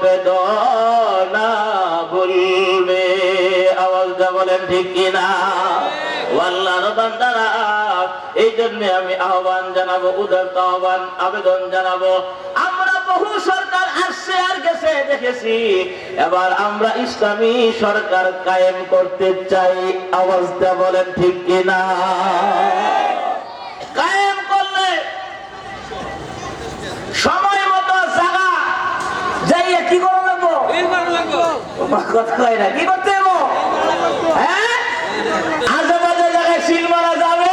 বেদনা ভুলবে। আওয়াজটা বলেন ঠিক কিনা? আল্লাহর বান্দারা, এই জন্য আমি আহ্বান জানাবো, উদারত আহ্বান, আবেদন জানাবো। আমরা বহু সরকার আসছে আর গেছে দেখেছি, এবার আমরা ইসলামী সরকার কায়েম করতে চাই। আওয়াজটা বলেন ঠিক কিনা? কায়েম করলে সময় মতো জায়গা যাইয়ে কি করে লাগবো? কথা কয় না, কি করতে হবে? হ্যাঁ, আশেপাশে জায়গায় সিল মারা যাবে,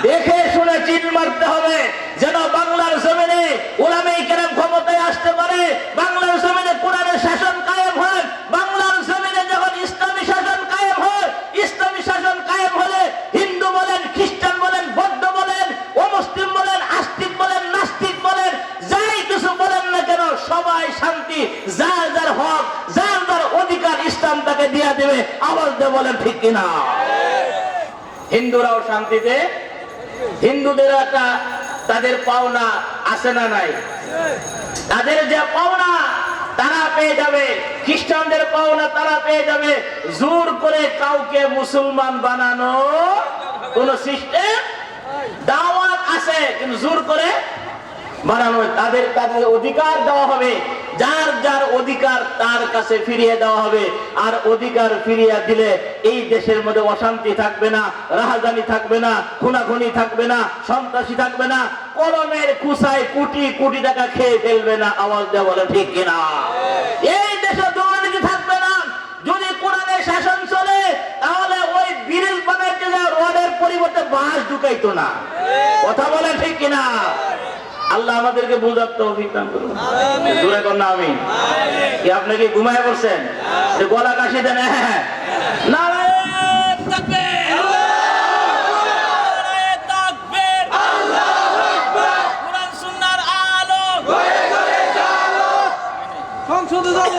দেখে শুনে চিল মারতে হবে, যেন বাংলার জমিনে উলামায়ে কেরাম ক্ষমতায় আসতে পারে, বাংলার জমিনে কোরআনের শাসন কায়েম হয়। বাংলার জমিনে যখন ইসলামী শাসন কায়েম হয়, ইসলামী শাসন কায়েম হলে হিন্দু বলেন, খ্রিস্টান বলেন, বৌদ্ধ বলেন, অমুসলিম বলেন, আস্তিক বলেন, নাস্তিক বলেন, যাই কিছু বলেন না কেন, সবাই শান্তি, যার যার হক, যার যার অধিকার ইসলাম তাকে দিয়ে দেবে। আওয়াজ দিয়ে বলেন ঠিক কিনা? হিন্দুরাও শান্তিতে, হিন্দুদের একটা তাদের পাওনা আছে না নাই? তাদের যে পাওনা তারা পেয়ে যাবে, খ্রিস্টানদের পাওনা তারা পেয়ে যাবে। জোর করে কাউকে মুসলমান বানানো কোন সিস্টেম, দাওয়াত আছে কিন্তু জোর করে বানানো, তাদের তাদের অধিকার দেওয়া হবে, যার যার অধিকার তার কাছে ফিরিয়ে দেওয়া হবে। আর অধিকার ফিরিয়ে দিলে এই দেশের মধ্যে অশান্তি থাকবে না, রাহাজানি থাকবে না, খুনাখুনি থাকবে না, সন্ত্রাসী থাকবে না, কলমের কুসায় কোটি কোটি টাকা খেয়ে ফেলবে না। আওয়াজ দেওয়া বলে ঠিক কিনা? এই দেশে দুর্নীতি থাকবে না। যদি কোরআনের শাসন চলে তাহলে ওই ব্রিজ বানাইতে যাওয়া রডের পরিবর্তে বাঁশ ঢুকাইতো না। কথা বলে ঠিক কিনা? আল্লাহ আমাদেরকে বুঝার তৌফিক দান করুন। আমিন। জোরে কোন আমিন। কি আপনি কি ঘুমায় পড়ছেন? যে গলা কাশি দেন? হ্যাঁ, নারায়ে তাকবীর, নারায়ে তাকবীর, আল্লাহু আকবার। কুরআন সুন্নাহর আলো ঘরে ঘরে জ্বালো, সংসদে যাব।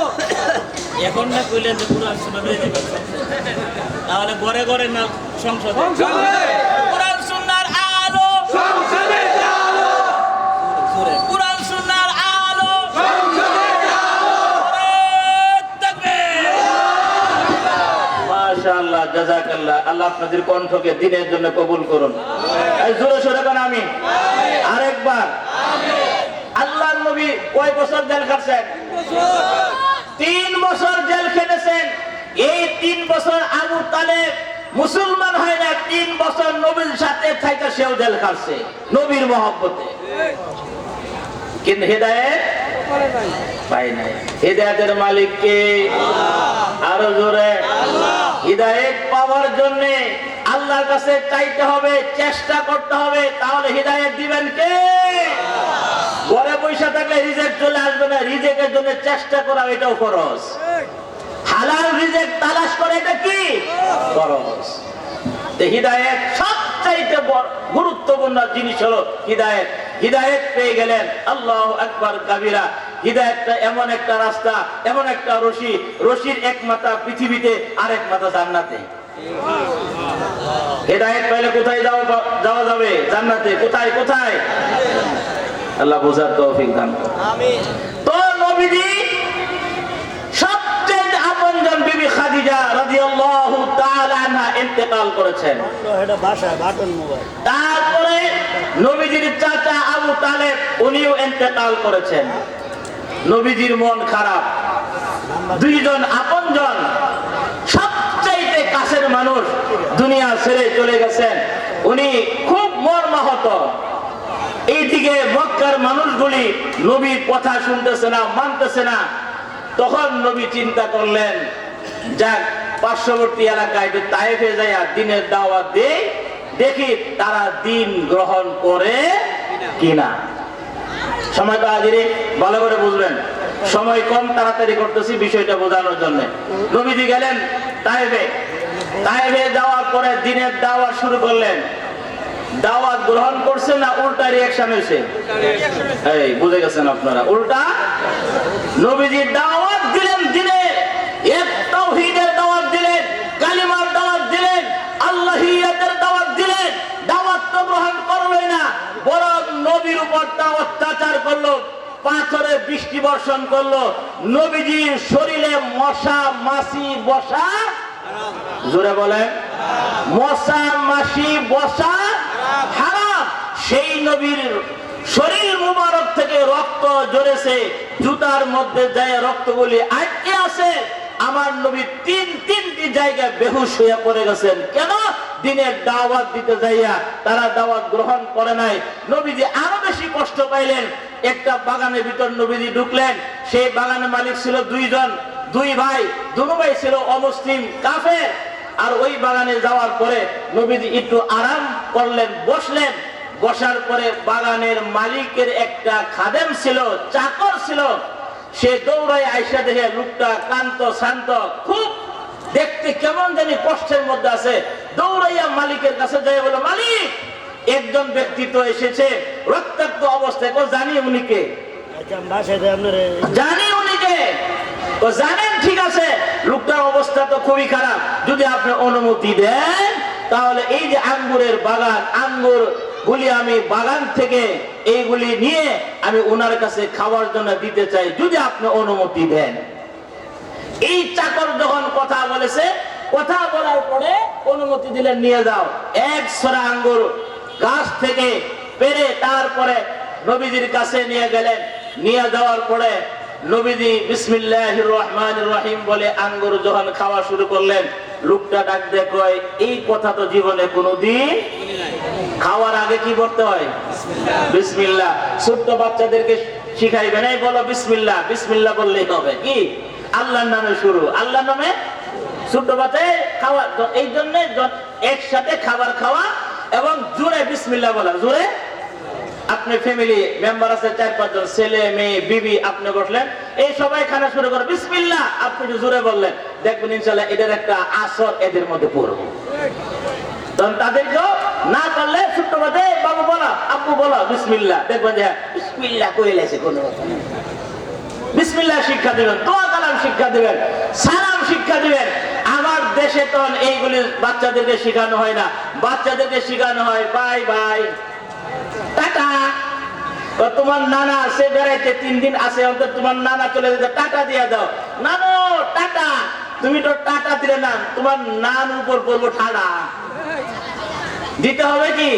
এখন না কইলেন যে কুরআন সুন্নাহ দিয়ে দিবেন, তাহলে ঘরে ঘরে না সংসদে? কুরআন সুন্নাহর আলো সংসদে জ্বালো, কুরআন সুন্নাহর আলো সংসদে জ্বালো। তাকবীর, মাশাআল্লাহ, জাযাকাল্লাহ। আল্লাহ আপনাদের কণ্ঠকে দ্বীনের জন্য কবুল করুন। এই জোরে সোরে বলেন আমিন। আরেকবার আমিন। আল্লাহর নবী কয় বছর জেল খাটছেন? 3 বছর জেল খেটেছেন। এই 3 বছর আবু তালেব মুসলমান হয় না, 3 বছর নবীর সাথে থাইকা সেও জেল খাটছে নবীর মহব্বতে, কিন্তু হিদায়াত পাই নাই। হিদায়াতের মালিক কে? আরো জোরে আল্লাহ। হিদায়াত পাওয়ার জন্য আল্লাহর কাছে চাইতে হবে, চেষ্টা করতে হবে, তাহলে হিদায়াত দিবেন কে? ঘরে পয়সা থাকলে রিজেক্ট চলে আসবে না, রিজেক্টের জন্য চেষ্টা করা এটাও ফরজ। হালাল রিজেক্ট তালাশ করে এটা কি ফরজ। হিদায়াত সবচাইতে গুরুত্বপূর্ণ জিনিস হলো হিদায়াত। হিদায়াত পেয়ে গেলেন, আল্লাহু আকবার কাবীরা। হিদায়াতটা এমন একটা রাস্তা, এমন একটা রশি, রশির এক মাথা পৃথিবীতে, আরেক মাথা জান্নাতে। হিদায়াত পাইলে কোথায় যাওয়া যাবে? জান্নাতে। কোথায় কোথায়? আল্লাহ বুঝার তৌফিক দান করুন। আমিন। তো নবীজি সবচেয়ে আপনজন বিবি খাদিজা রাদিয়াল্লাহু তাআলা আনহা ইন্তেকাল করেছেন। এটা ভাষায় বাটন মোবাইল। তারপরে নবীজির চাচা আবু তালেব উনিও ইন্তেকাল করেছেন। নবীজির মন খারাপ। দুইজন আপনজন, সবচেয়ে কাছের মানুষ দুনিয়া ছেড়ে চলে গেছেন। উনি খুব মর্মাহত। এইদিকে মক্কার মানুষগুলি নবীর কথা শুনতেছে না, মানতেছে না। তখন নবী চিন্তা করলেন, যাক পার্শ্ববর্তী এলাকায় তায়েফে যাইয়া দিনের দাওয়াত দেই, দেখি তারা দিন গ্রহণ করে কিনা। সময় তো আজকে ভালো করে বুঝবেন, সময় কম, তাড়াতাড়ি করতেছি বিষয়টা বোঝানোর জন্য। নবীজি গেলেন তায়েফে। তায়েফে যাওয়ার পরে দিনের দাওয়াত শুরু করলেন। দাওয়াত গ্রহণ করছে না উল্টা রিঅ্যাকশন হয়েছে? এই বুঝে গেছেন আপনারা? উল্টা নবীজি দাওয়াত দিলেন, দিনে এক তাওহীদের দাওয়াত দিলেন, কালিমার দাওয়াত দিলেন, আল্লাহিয়াতের দাওয়াত দিলেন। দাওয়াত তো গ্রহণ করলোই না, বরং নবীর উপর তা অত্যাচার করলো। পাথরে বৃষ্টি বর্ষণ করলো, নবীজির শরীরে মশা মাছি বসা, জোরে বলেন, মশা মাছি বসা হারাম। সেই নবীর শরীর মুবারক থেকে রক্ত ঝরেছে, জুতার মধ্যে যায় রক্তগুলি আটকে আছে। আমার নবী তিনটি জায়গায় বেহুশ হয়ে পড়ে গেছেন। কেন? দিনের দাওয়াত দিতে যাইয়া তারা দাওয়াত গ্রহণ করে নাই। নবীজি আরো বেশি কষ্ট পাইলেন। একটা বাগানের ভিতর নবীজি ঢুকলেন। সেই বাগানের মালিক ছিল দুই ভাই, দুনো ভাই ছিল অমুসলিম কাফের। আর ওই বাগানে যাওয়ার পরে নবীজি একটু আরাম করলেন, বসলেন। বসার পরে বাগানের মালিকের একটা খাদেম ছিল, চাকর ছিল। সে দৌড়ায় আইসা দেখে লোকটা ক্লান্ত শান্ত, খুব দেখতে কেমন জানি কষ্টের মধ্যে আছে। দৌড়াইয়া মালিকের কাছে যায়, বলে, মালিক, একজন ব্যক্তি তো এসেছে রক্তাক্ত অবস্থায়। জানি উনিকে, জানি উনিকে। জানেন, ঠিক আছে, লোকটার অবস্থা তো খুবই খারাপ। যদি আপনি অনুমতি দেন তাহলে এই যে আঙ্গুরের বাগান, আঙ্গুর গুলি আমি বাগান থেকে এইগুলি নিয়ে আমি ওনার কাছে খাওয়ার জন্য দিতে চাই, যদি আপনি অনুমতি দেন। এই চাকর যখন কথা বলেছে, কথা বলার পরে অনুমতি দিলেন, নিয়ে যাও। এক ছড়া আঙ্গুর গাছ থেকে পেরে তারপরে নবীজির কাছে নিয়ে গেলেন। নিয়ে যাওয়ার পরে নবীজি বিসমিল্লাহির রহমানির রহিম বলে আঙ্গুর যখন খাওয়া শুরু করলেন, লোকটা ডাক দিয়ে কয়, এই কথা তো জীবনে কোনোদিন, খাওয়ার আগে কি করতে হয়? বিসমিল্লাহ। ছোট্ট বাচ্চাদেরকে শিখাইবেন, এই বলো বিসমিল্লাহ, বিসমিল্লাহ বললেই হবে। কি? আল্লাহর নামে শুরু, আল্লাহর নামে। ছোট্ট বাচ্চায় খাওয়া, এই জন্য একসাথে খাবার খাওয়া এবং জোরে বিসমিল্লাহ বলা। জোরে, আপনি ফ্যামিলি মেম্বার আছে 4-5 জন, ছেলে মেয়ে বিবি, আপনি বসলেন, এই সবাই খানা শুরু করে বিসমিল্লাহ, আপনি জোরে বললেন, দেখবেন ইনশাআল্লাহ এদের একটা আসর এদের মধ্যে পড়বে। তখন তাদেরকেও না করলে ছোট্ট বাচ্চা, বাবু বলো, আব্বু বলো বিসমিল্লাহ, দেখবেন যে বিসমিল্লাহ কইলেছে, কোনো কথা নেই। বিসমিল্লাহ শিক্ষা দিবেন, দোয়া কালাম শিক্ষা দিবেন, সালাম শিক্ষা দিবেন। আমার দেশে তো এইগুলি বাচ্চাদেরকে শেখানো হয় না। বাচ্চাদেরকে শেখানো হয় বাই বাই, টাটা। তোমার নানা সে বেড়াইতে 3 দিন আছে, অন্তত তোমার নানা চলে যেতে টাটা দিয়ে দাও। নানো টাটা, তুমি তো টাটা দিলে না, তোমার নান উপর পড়বো ঠাডা। দিতে হবে কি?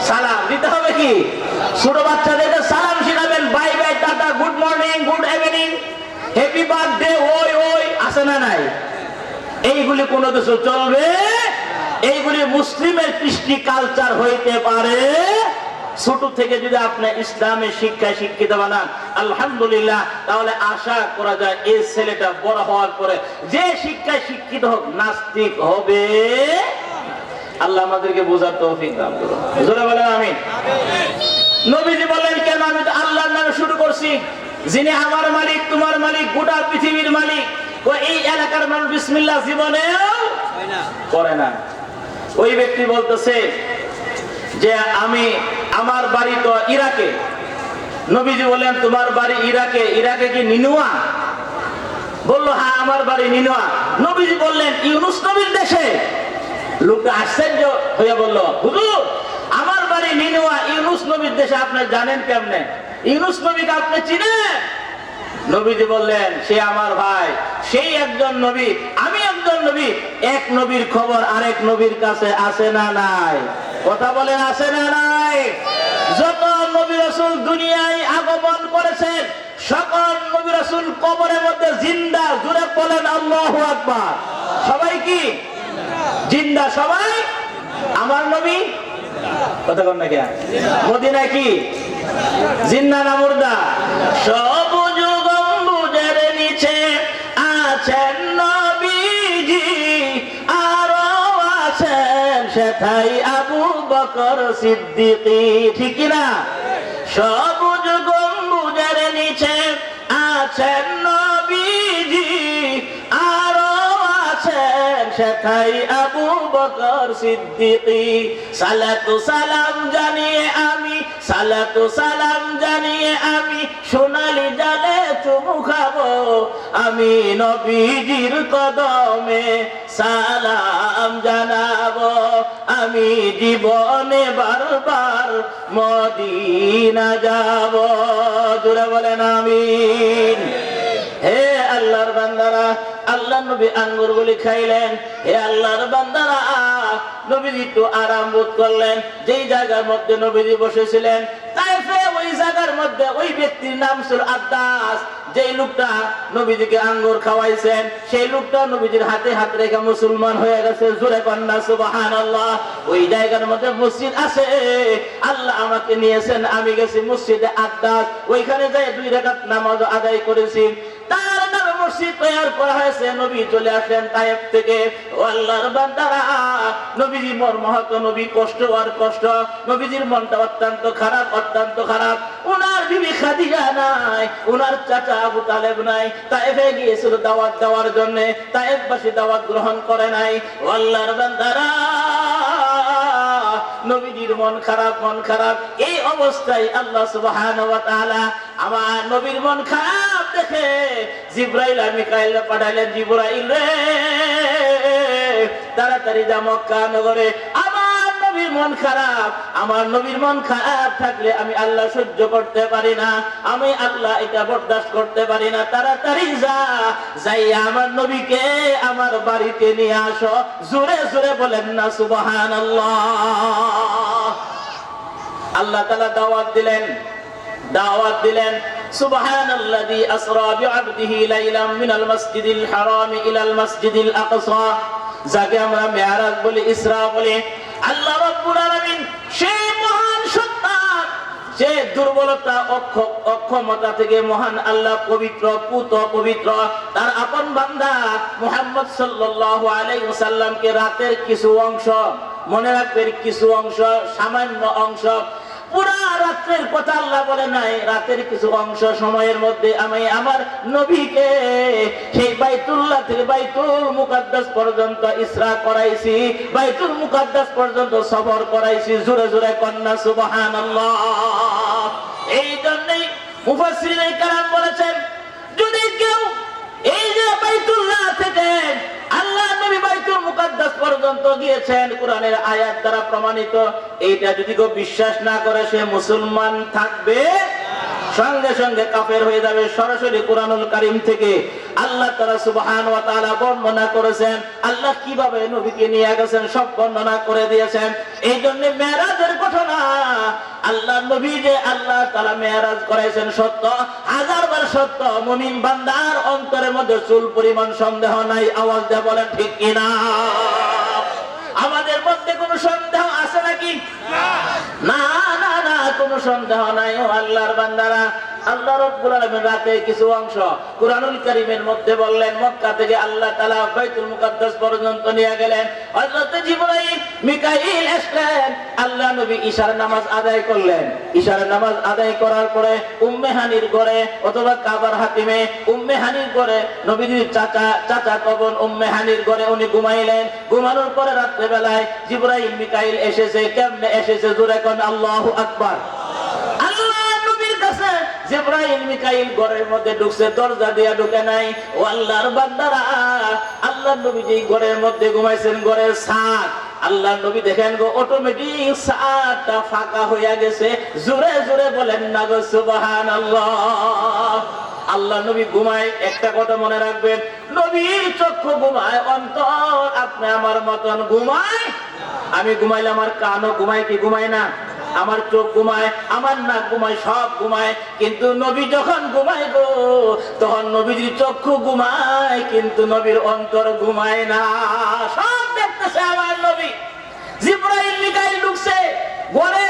সালাম দিতে হবে কি? ছোট বাচ্চাদেরকে সালাম শিখাবেন, bye bye, tata, good morning, good evening, happy birthday, ওই ওই, আছে না নাই? এইগুলি কোনো কিছু চলবে? এইগুলি মুসলিমের কৃষ্টি কালচার হইতে পারে? ছোট থেকে যদি আপনি ইসলামের শিক্ষায় শিক্ষিত বানান, আলহামদুলিল্লাহ, তাহলে আশা করা যায় এই ছেলেটা বড় হওয়ার পরে যে শিক্ষায় শিক্ষিত হোক, নাস্তিক হবে। আল্লাহ আমাদেরকে বোঝার তৌফিক দান করুন। জোরে বলেন আমিন। নবীজি বললেন, কেন? আমি তো আল্লাহর নামে শুরু করছি, যিনি আমার মালিক, তোমার মালিক, গোটা পৃথিবীর মালিক। এই এলাকার মানুষ বিসমিল্লাহ জীবনেও করে না। ওই ব্যক্তি বলতেছে যে আমার বাড়ি তো ইরাকে। নবীজি বললেন, তোমার বাড়ি ইরাকে? ইরাকে কি নিনুয়া? বললো, হ্যাঁ, আমার বাড়ি নিনুয়া। নবীজি বললেন, ইউনুস নবীর দেশে? লোকটা আশ্চর্য হয়ে বলল, হুজুর, আমার বাড়ি নিনুয়া, ইউনুস নবীর দেশে আপনি জানেন কেমনে? ইউনুস নবীকে আপনি চিনেন? নবীজি বললেন, সে আমার ভাই, সেই একজন নবী, আমি একজন নবী। এক নবীর খবর আরেক নবীর কাছে আছে না নাই? কথা বলেন, আছে না নাই? যত নবী রাসূল দুনিয়ায় আগমন করেছেন, সকল নবী রাসূল কবরের মধ্যে জিন্দা। জোরে বলেন আল্লাহু আকবার। সবাই কি জিন্দা? সবাই? আমার নবী কথা কন না, কে মদিনায় কি জিন্দা না মুর্দা? সবুজ গম্বুজের নিচে আছেন নবীজি, আরো আছেন সেথায় আবু বকর সিদ্দিক। ঠিক না? সবুজ গম্বুজের নিচে আছেন নবীজি, আরো আছেন সেথায় আবু বকর সিদ্দিক। সালাতু সালাম জানিয়ে আমি, সালাতু সালাম জানিয়ে আমি সোনালি জালে চুমু খাবো, আমি নবীজির কদমে সালাম জানাবো। আমি জীবনে বারবার মদিনা যাব। জোরে বলেন আমিন। হে আল্লাহর বান্দারা, আল্লাহ নবী আঙ্গুরগুলি খাইলেন। হে আল্লাহর বান্দারা, নবীজি একটু আরাম বোধ করলেন। যেই জায়গার মধ্যে নবীজি বসেছিলেন তাইফে, ওই জায়গার মধ্যে ওই ব্যক্তির নাম ছিল আদ্দাস। যেই লোকটা নবীজিকে আঙ্গুর খাওয়াইছেন সেই লোকটা নবীজির হাতে হাত রেখে মুসলমান হয়ে গেছে। জোরে কন্যা সুবহানাল্লাহ। ওই জায়গার মধ্যে মসজিদ আছে, আল্লাহ আমাকে নিয়েছেন, আমি গেছি মসজিদে আদ্দাস, ওইখানে যাই 2 রাকাত নামাজ আদায় করেছি। তার নামে মসজিদ তৈরি করা হয়েছে। নবী চলে আসেন তায়েফ থেকে। ও আল্লাহর বান্দারা, নবীজি মর্মাহত, নবী কষ্ট আর কষ্ট, নবীজির মনটা অত্যন্ত খারাপ, অত্যন্ত খারাপ। ওনার বিবি খাদিজা নাই, ওনার চাচা আবু তালেব নাই। তায়েফে গিয়েছিল দাওয়াত দেওয়ার জন্য, তায়েফবাসী দাওয়াত গ্রহণ করে নাই। ও আল্লাহর বান্দারা, নবীজির মন খারাপ, মন খারাপ। এই অবস্থায় আল্লাহ সুবহানাহু ওয়া তাআলা আমার নবীর মন খারাপ দেখে জিবরাইল আর মিকাইল পাঠাইলেন। জিবরাইল রে, তাড়াতাড়ি যা মক্কা নগরে, আমার নবীর মন খারাপ। আমার নবীর মন খারাপ থাকলে আমি আল্লাহ সহ্য করতে পারি না, আমি আল্লাহ এটা বরদাস্ত করতে পারি না। তাড়াতাড়ি যা, যাই আমার নবীকে আমার বাড়িতে নিয়ে আসো। জোরে জোরে বলেন না সুবহানাল্লাহ। আল্লাহ তাআলা দাওয়াত দিলেন, দাওয়াত দিলেন। সুবহানাল্লাযী আসরা বিআবদিহি লাইলাম মিনাল মাসজিদিল হারাম ইলাল মাসজিদিল আকসা, যাকে আমরা মেরাজ বলি, ইসরা বলি। আল্লাহ রাব্বুল আলামিন সেই মহান সত্তা, যে দুর্বলতা অক্ষমতা থেকে মহান আল্লাহ পবিত্র, পুত পবিত্র, তার আপন বান্দা মুহাম্মদ সাল্লাল্লাহু আলাইহি ওয়াসাল্লামকে রাতের কিছু অংশ, মনে রাখবেন কিছু অংশ, সামান্য অংশ, পুরা রাতের কথা আল্লাহ বলে নাই, রাতের কিছু অংশ সময়ের মধ্যে আমি আমার নবীকে সেই বাইতুল্লাহ থেকে বাইতুল মুকাদ্দাস পর্যন্ত ইসরা করাইছি, বাইতুল মুকাদ্দাস পর্যন্ত সফর করাইছি। জোরে জোরে কন্যা সুবহানাল্লাহ। এই জন্যই মুফাসসিরিনে কেরাম বলেছেন, যদি কেউ এই যে বাইতুল্লাহ থেকে আল্লাহ নবী বাইতুল মুকাদ্দাস পর্যন্ত গিয়েছেন, কোরআনের আয়াত দ্বারা প্রমাণিত, এইটা যদি কেউ বিশ্বাস না করে সে মুসলমান থাকবে, সঙ্গে সঙ্গে কাফের হয়ে যাবে। সরাসরি কোরআনুল কারীম থেকে আল্লাহ তাআলা সুবহানাহু ওয়া তাআলা বর্ণনা করেছেন, আল্লাহ কিভাবে নবীকে নিয়ে গেছেন সব বর্ণনা করে দিয়েছেন। এই জন্য মেরাজের ঘটনা, আল্লাহ নবী যে আল্লাহ তাআলা মেরাজ করাইছেন সত্য, হাজারবার সত্য। মুমিন বান্দার অন্তরের মধ্যে চুল পরিমাণ সন্দেহ নাই। আওয়াজ দিয়ে বলেন ঠিক কিনা? আমাদের মধ্যে কোনো সন্দেহ আছে নাকি? না না না, কোনো সন্দেহ নাই। ও আল্লাহর বান্দারা, আল্লাহ রাব্বুল আলামিন রাতে কিছু অংশ কুরআনুল কারীমের মধ্যে বললেন। মক্কা থেকে আল্লাহ তাআলা বাইতুল মুকাদ্দাস পর্যন্ত নিয়ে গেলেন। হযরত জিবরাইল মিকাইল আসলেন। আল্লাহ নবী ইশার নামাজ আদায় করলেন। ইশার নামাজ আদায় করার পরে উম্মে হানির ঘরে অথবা কাবার হাতিমে উম্মে হানির ঘরে নবীজির চাচা কবন উম্মে হানির ঘরে উনি ঘুমাইলেন। ঘুমানোর পরে রাত্রে বেলায় জিবরাইল মিকাইল এসেছে। কেমনে এসেছে? জোরে কোন আল্লাহু আকবার। জিবরাইল মিকাইল ঘরের মধ্যে ঢুকছে, দরজা দিয়া ঢুকে নাই। ও আল্লাহর বান্দারা, আল্লাহ নবী যেই ঘরের মধ্যে ঘুমাইছেন, ঘরের ছাদ, আল্লাহ নবী দেখেন গো অটোমেটিক ছাদটা ফাঁকা হইয়া গেছে। জোরে জোরে বলেন না গো সুবহানাল্লাহ। আল্লাহ নবী ঘুমায়, একটা কথা মনে রাখবেন, নবীর চক্ষু ঘুমায়, অন্তর আপনি আমার মতন ঘুমায়। আমি ঘুমাইলে আমার কানও ঘুমায় কি ঘুমায় না? আমার চোখ ঘুমায়, আমার নাক ঘুমায়, সব ঘুমায়। কিন্তু নবী যখন ঘুমায় গো, তখন নবীর চক্ষু ঘুমায় কিন্তু নবীর অন্তর ঘুমায় না। সব দেখতেছে আমার নবী। জিবরাইল মিকাইল ঢুকছে ঘরে,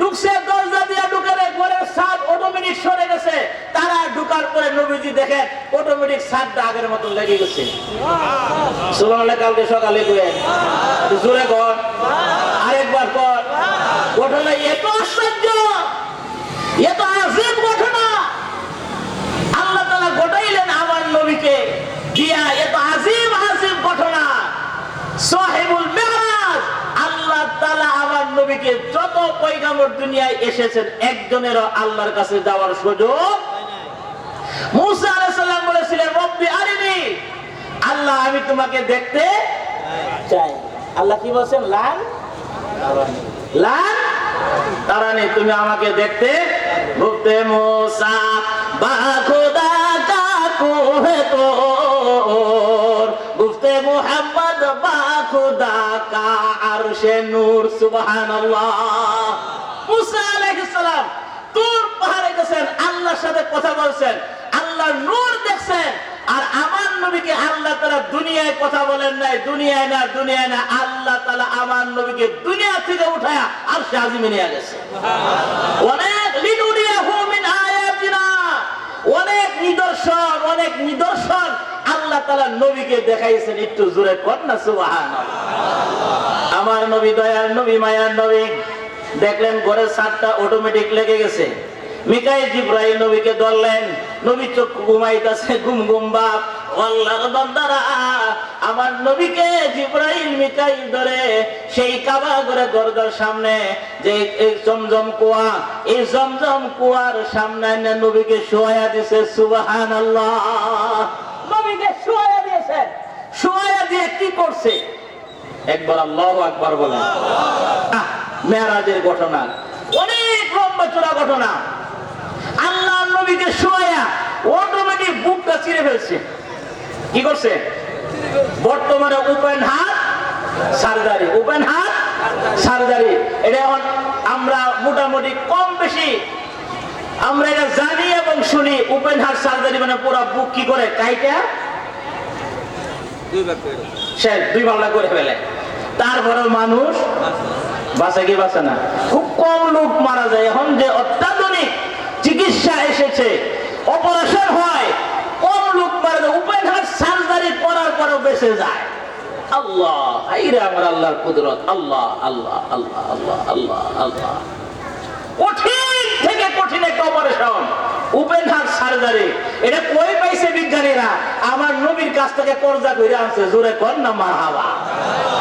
ঢুকছে দরজা দিয়ে ঢুকে, ঘরের ছাদ অটোমেটিক সরে গেছে। তারা ঢুকার পরে নবীজি দেখেন অটোমেটিক ছাদটা আগের মতো লেগে গেছে। সুবহানাল্লাহ। কালকে সকালে করেন, জোরে কর, আরেকবার কর। ঘটনা এত আশ্চর্য, এত আযীম ঘটনা আল্লাহ তাআলা ঘটাইলেন আমার নবীকে দিয়া। এত আযীম আযীম ঘটনা, সাহিবুল মিরাজ। আল্লাহ তাআলা আমার নবীকে, যত পয়গম্বর দুনিয়ায় এসেছেন একজনেরও আল্লাহর কাছে যাওয়ার সুযোগ। মুসা আলাইহিস সালাম বলেছিলেন, রব্বি আরিনি, আল্লাহ আমি তোমাকে দেখতে চাই। আল্লাহ কি বলেন? লান লান তারানি, তুমি আমাকে দেখতে গুফতে মুসা বা খুদা কা কোহে তোর, গুফতে মুহাম্মদ বা খুদা কা আরশে নূর। সুবহানাল্লাহ। মুসা আলাইহিস সালাম তুর পাহাড়ে গেছেন, আল্লাহর সাথে কথা বলছেন, আল্লাহর নূর দেখছেন। আর আমার নবীকে আল্লাহ তাআলা দুনিয়ায় কথা বলেন নাই, দুনিয়ায় না, দুনিয়ায় না, আল্লাহ তাআলা আমার নবীকে দুনিয়া থেকে উঠায়া আরশে আজিমে নিয়ে গেছে। অনেক লিনুরিয়াহু মিন আয়াতিনা, অনেক নিদর্শন, অনেক নিদর্শন আল্লাহ তাআলা নবীকে দেখাইছেন। একটু জোরে কর না সুবহানাল্লাহ। আমার নবী দয়ার নবী, মায়ার নবী, দেখলেন ঘরের ছাদটা অটোমেটিক লেগে গেছে। মিকাইল জিবরাইল নবীকে ধরলেন, নবী চক্ষু ঘুমাইতেছে, ঘুম ঘুম ভাব। আল্লাহর বান্দারা, আমার নবীকে জিবরাইল মিকাইল ধরে সেই কাবা ঘরে দরজার সামনে যে এই জমজম কুয়া, এই জমজম কুয়ার সামনে নবীকে শোয়া দিয়েছে। সুবহানাল্লাহ। নবীকে শোয়া দিয়েছে। শোয়া দিয়ে কি করছে? একবার আল্লাহু আকবার বলেন। মেরাজের ঘটনা অনেক লম্বা চূড়া ঘটনা। আল্লাহ নবীকে শোয়া অটোমেটিক বুকটা চিরে ফেলছে। কি করছে? বর্তমানে open heart surgery, open heart surgery. এটা এখন আমরা মোটামুটি কম বেশি আমরা এটা জানি এবং শুনি। ওপেন হার্ট সার্জারি মানে পুরো বুক কি করে কাইটা দুই ভাল্লা করে ফেলে। তারপরেও মানুষ বাঁচে কি বাঁচে না? খুব কম লোক মারা যায়। এখন যে অত্যাধুনিক চিকিৎসা এসেছে, অপারেশন হয়, কম লোক মারা যায়। ওপেন হার্ট সার্জারি করার পরেও বেঁচে যায়। আল্লাহ, আইরে আমার আল্লাহর কুদরত। আল্লাহ আল্লাহ আল্লাহ আল্লাহ আল্লাহ আল্লাহ। কঠিন থেকে কঠিন একটা অপারেশন, ওপেন হার্ট সার্জারি। এটা কই পাইছে বিজ্ঞানীরা? আমার নবীর কাছ থেকে কর্জা করে আনছে। জোরে কর না মারহাবা।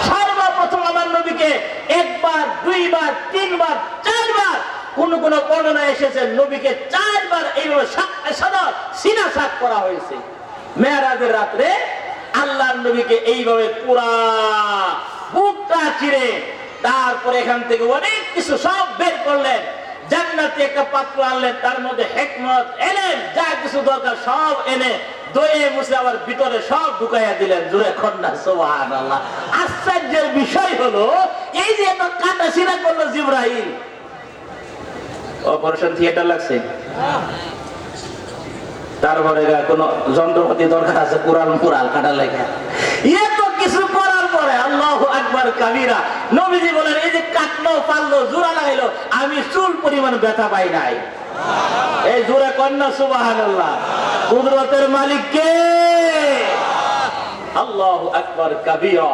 সর্বপ্রথম আমার নবীকে একবার, দুইবার, তিনবার, চারবার, কোন কোন বর্ণনা এসেছে নবীকে চারবার এইভাবে সিনা সাক করা হয়েছে। মেরাজের রাত্রে আল্লাহর নবীকে এইভাবে পুরা বুকটা চিরে, তারপরে এখান থেকে অনেক কিছু সব বের করলেন। জান্নাতে একটা পাত্র আনলেন, তার মধ্যে হিকমত এলেন, যা কিছু দরকার সব এনে দয়ে মুছে আবার ভিতরে সব ঢুকাইয়া দিলেন। জোরে খন্না সুবহানাল্লাহ। আশ্চর্যের বিষয় হলো এই যে এত কাটা সিনা করলো জিবরাইল, অপারেশন থিয়েটার লাগছে। তারপরে কোন যন্ত্রপাতি দরকার আছে, কুরাল মুরাল কাটা লেখা, এত কিছু করার পরে আল্লাহু আকবার কাবীরা নবীজি বলেন, এই যে কাটলো, পারলো, জোড়া লাগাইলো, আমি চুল পরিমাণ ব্যথা পাই নাই। এই জোরে কন্যা সুবহানাল্লাহ। কুদরতের মালিক কে? আল্লাহু আকবার কাবীরা,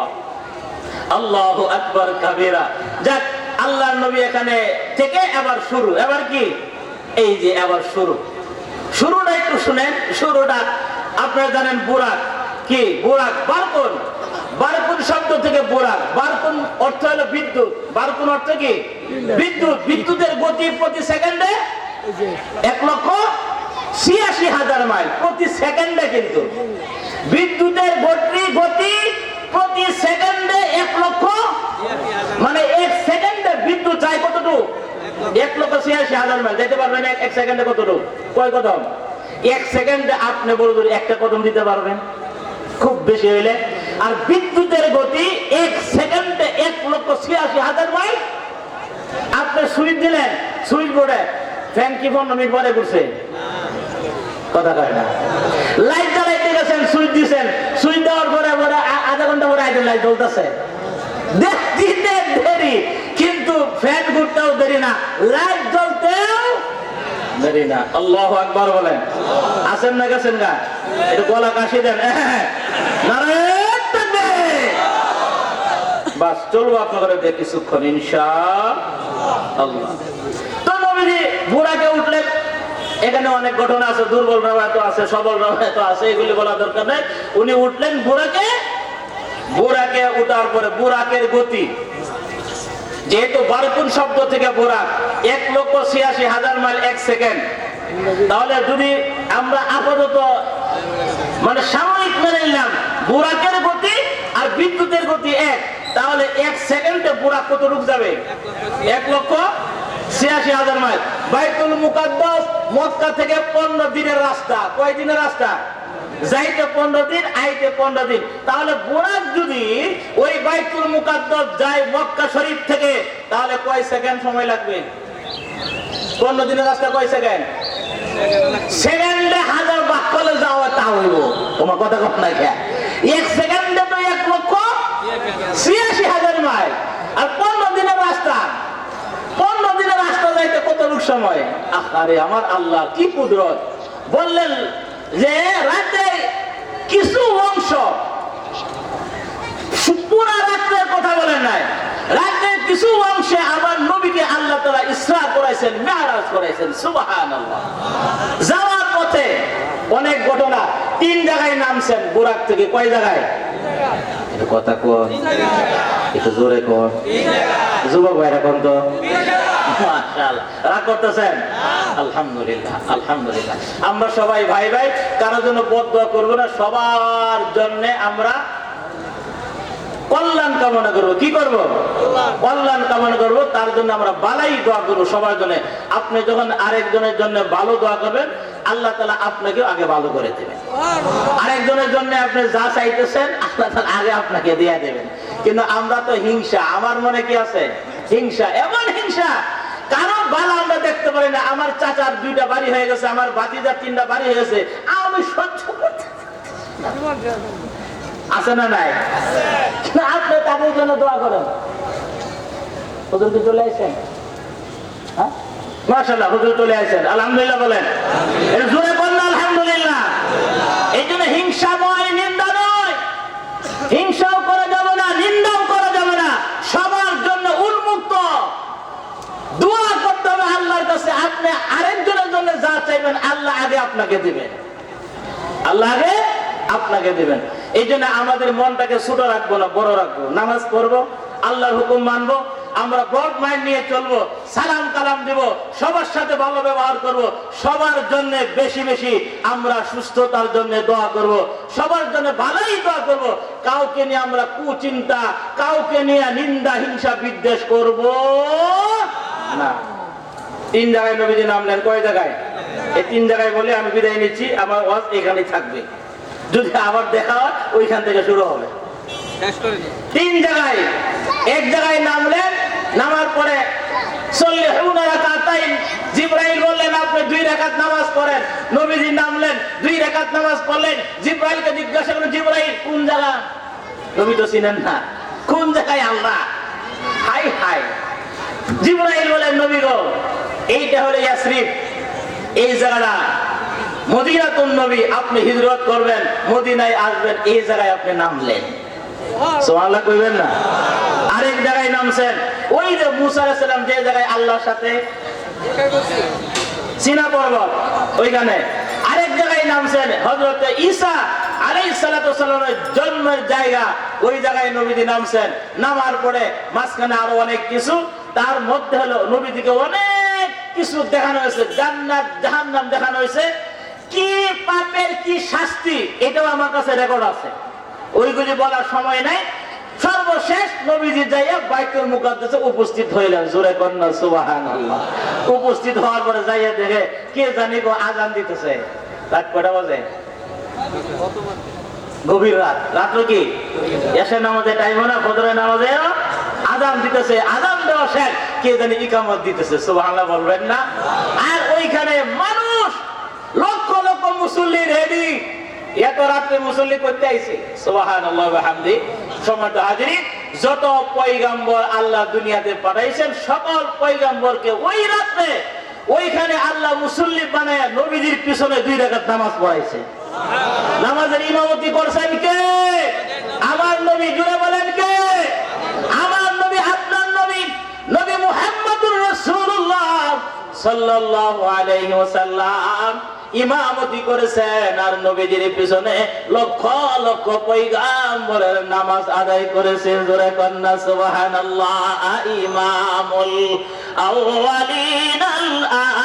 আল্লাহু আকবার কাবীরা। যাক, আল্লাহর নবী এখানে থেকে এবার শুরু। এবার কি? এই যে এবার শুরু। শুরুটা একটু শুনেন। শুরুটা আপনারা জানেন বুরাক। কি বুরাক? বারকুন। বারকুন শব্দ থেকে বুরাক। বারকুন অর্থ হলো বিদ্যুৎ। বারকুন অর্থ কি? বিদ্যুৎ। বিদ্যুতের গতি প্রতি সেকেন্ডে 1,86,000 মাইল প্রতি সেকেন্ডে। কিন্তু বিদ্যুতের গতি প্রতি সেকেন্ডে 1 লক্ষ, মানে 1 সেকেন্ডে বিদ্যুৎ যায় কতটুকু? 1,86,000 মাইল। যেতে পারবেন 1 সেকেন্ডে কতটুকু? কয় কদম? 1 সেকেন্ডে আপনি বলবেন একটা কদম দিতে পারবেন খুব বেশি হইলে। আর বিদ্যুতের গতি 1 সেকেন্ডে 1,86,000 মাইল। আপনি সুইচ দিলেন, সুইচ বোর্ডে ফ্যান কি 15 মিনিট পরে ঘুরছে? কথা কয় না। লাইট জ্বালাইতে গেছেন, সুইচ দিয়েছেন, সুইচ দেওয়ার পরে আধা ঘন্টা পরে আইটেল লাইট জ্বলতেছে। দেখতে দেরি, কিন্তু ফ্যান ঘুরতেও দেরি না, লাইট জ্বলতেও দেরি না। আল্লাহু আকবার বলেন। আছেন না গেছেন গা? একটু গলা কাশি দেন। বাস চলবো আপনাদের কিছুক্ষণ ইনশাআল্লাহ। তো নবীজি বুরাকে উঠলেন। এখানে অনেক ঘটনা আছে, দুর্বল রাওয়ায়াত আছে, সবল রাওয়ায়াত আছে, এগুলি বলা দরকার নেই। উনি উঠলেন বুরাকে। বুরাকে উঠার পরে বুরাকের গতি, যেহেতু বারকুন শব্দ থেকে বুরাক 1,86,000 মাইল 1 সেকেন্ড, তাহলে যদি আমরা আপাতত মানে সাময়িক মেনে নিলাম বুরাকের গতি আর বিদ্যুতের গতি 1, তাহলে 1 সেকেন্ডে বুরাক কত রূপ যাবে? 1,86,000 মাইল। বাইতুল মুকাদ্দাস মক্কা থেকে 15 দিনের রাস্তা। কয় দিনের রাস্তা? যাইতে 15 দিন, আইতে 15 দিন। তাহলে বুরাক যদি ওই বাইতুল মুকাদ্দাস যায় মক্কা শরীফ থেকে, তাহলে কয় সেকেন্ড সময় লাগবে? 15 দিনের রাস্তা কয় সেকেন্ড? সেকেন্ডে 1000 ভাগ করলে যাওয়া তা হইব। তোমার কথা কত নাই কে? 1 সেকেন্ডে তো 1,86,000 মাইল। আর 15 দিনের রাস্তা, 15 দিনের রাস্তা যাইতে কতটুক সময়? আরে আমার আল্লাহ কি কুদরত! বললেন যে রাতে কিছু অংশ, পুরা রাতের কথা বলেন নাই, রাতের কিছু অংশে আমার নবীকে আল্লাহ তাআলা ইসরা করাইছেন, মেরাজ করাইছেন। সুবহানাল্লাহ। যাওয়ার পথে অনেক ঘটনা। 3 জায়গায় নামছেন বুরাক থেকে। কয় জায়গায়? এটা কথা কোন, একটু জোরে কোন। যুবক ভাইরা কোন তো? মাশাআল্লাহ। রাগ করতেছেন? আলহামদুলিল্লাহ, আলহামদুলিল্লাহ। আমরা সবাই ভাই ভাই, কারোর জন্য বদদোয়া করব না, সবার জন্য আমরা কল্যাণ কামনা করব। কি করব? কল্যাণ কামনা করব। তার জন্য আমরা ভালোই দোয়া করব সবার জন্য। আপনি যখন আরেকজনের জন্য ভালো দোয়া করবেন, আল্লাহ তাআলা আপনাকে আগে ভালো করে দেবেন। আরেকজনের জন্য আপনি যা চাইতেছেন, আল্লাহ তাআলা আগে আপনাকে দিয়ে দেবেন। কিন্তু আমরা তো হিংসা, আমার মনে কি আছে? হিংসা, এমন হিংসা কারো ভালো আমরা দেখতে পারি না। আমার চাচার 2টা বাড়ি হয়ে গেছে, আমার ভাতিজার 3টা বাড়ি হয়ে গেছে, আমি সহ্য করতে আছে না নাই? আপনি তাদের জন্য দোয়া করেন। হুজুর কি চলে আসছেন? হ্যাঁ, মাশাআল্লাহ, হুজুর চলে আসছেন। আলহামদুলিল্লাহ বলেন। এর জোরে বলেন আলহামদুলিল্লাহ। এই জন্য হিংসাময় নিন্দা নয়, হিংসাও করা যাবে না, নিন্দাও করা যাবে না। সবার জন্য উন্মুক্ত দোয়া করতে হবে আল্লাহর কাছে। আপনি আরেকজনের জন্য যা চাইবেন, আল্লাহ আগে আপনাকে দিবেন, আল্লাহ আগে আপনাকে দিবেন। এই জন্য আমাদের মনটাকে ছোট রাখবো না, বড় রাখবো। নামাজ পড়বো, আল্লাহর হুকুম মানবো, আমরা ব্রড মাইন্ড নিয়ে চলবো, সালাম কালাম দিব, সবার সাথে ভালো ব্যবহার করব, সবার জন্য বেশি বেশি আমরা সুস্থতার জন্য দোয়া করব, সবার জন্য ভালোই দোয়া করব। কাউকে নিয়ে আমরা কুচিন্তা, কাউকে নিয়ে নিন্দা, হিংসা, বিদ্বেষ করব না। 3 জায়গায় নবীজি নামলেন। কয় জায়গায়? এই 3 জায়গায় বলে আমি বিদায় নিচ্ছি। আমার ওয়াজ এখানেই থাকবে, যদি আবার দেখা হয় ওইখান থেকে শুরু হবে। 3 জায়গায়, 1 জায়গায় নামলেন, নামার পরে জিবরাইল বললেন আপনি 2 রাকাত নামাজ পড়েন। নবীজি নামলেন, 2 রাকাত নামাজ পড়লেন। জিবরাইলকে জিজ্ঞাসা করলেন, জিবরাইল কোন জায়গা? নবী তো চিনেন না, কোন জায়গায় আল্লাহ? High high. জিবরাইল বলেন, নবী গো, এইটা হলো ইয়াসরিব, এই জায়গাটা মদিনাতুন নবী, আপনি হিজরত করবেন, মদিনায় আসবেন, এই জায়গায় আপনি নামলেন। সুবহানাল্লাহ কইবেন না? আরেক জায়গায় নামছেন, ওই যে মুসা আলাইহিস সালাম যে জায়গায় আল্লাহর সাথে সিনা পর্বত, ওইখানে। আরেক জায়গায় নামছেন হযরত ঈসা আলাইহিস সালাতু ওয়াস সালামের জন্মের জায়গা, ওই জায়গায় নবীজি নামছেন। নামার পরে মাঝখানে আরো অনেক কিছু, তার মধ্যে হলো নবীজিকে অনেক কিছু দেখানো হয়েছে, জান্নাত জাহান্নাম দেখানো হয়েছে, কি পাপের কি শাস্তি, এটাও আমার কাছে রেকর্ড আছে। ওইগুলি বলার সময় নাই। সর্বশেষ নবীজি যাইয়া বাইতুল মুকাদ্দাসে উপস্থিত হইলেন। জোরে কন্যা সুবহানাল্লাহ। উপস্থিত হওয়ার পরে যাইয়া দেখে কে জানি গো আজান দিতেছে। রাত কয়টা বাজে? গভীর রাত। রাত্র কি এশার নামাজের টাইম না, ফজরের নামাজে আজান দিতেছে। আজান দেওয়া শেষ, কে জানি ইকামত দিতেছে। সুবহানাল্লাহ বলবেন না? আর ওইখানে মানুষ লক্ষ লক্ষ মুসল্লি রেডি, এত রাত্রে মুসল্লি করতে আইছে। সুবহানাল্লাহ ওয়া বিহামদি। সম্মানিত হাজিরিন, যত পয়গম্বর আল্লাহ দুনিয়াতে পাঠাইছেন, সকল পয়গম্বরকে ওই রাতে ওইখানে আল্লাহ মুসল্লি বানায় নবীজির পিছনে 2 রাকাত নামাজ পড়াইছে। নামাজের ইমামতি করছেন কে? আমার নবী। জুড়ে বলেন কে? আমার নবী, আপনার নবী, নবী মুহাম্মদুর রাসূলুল্লাহ সাল্লাল্লাহু আলাইহি ওয়াসাল্লাম ইমামতি করেছেন। আর নবীজির পিছনে লক্ষ লক্ষ পয়গম্বরের নামাজ আদায় করেছেন। জোরে কন্না সুবহানাল্লাহ। ইমামুল আউয়ালিন আল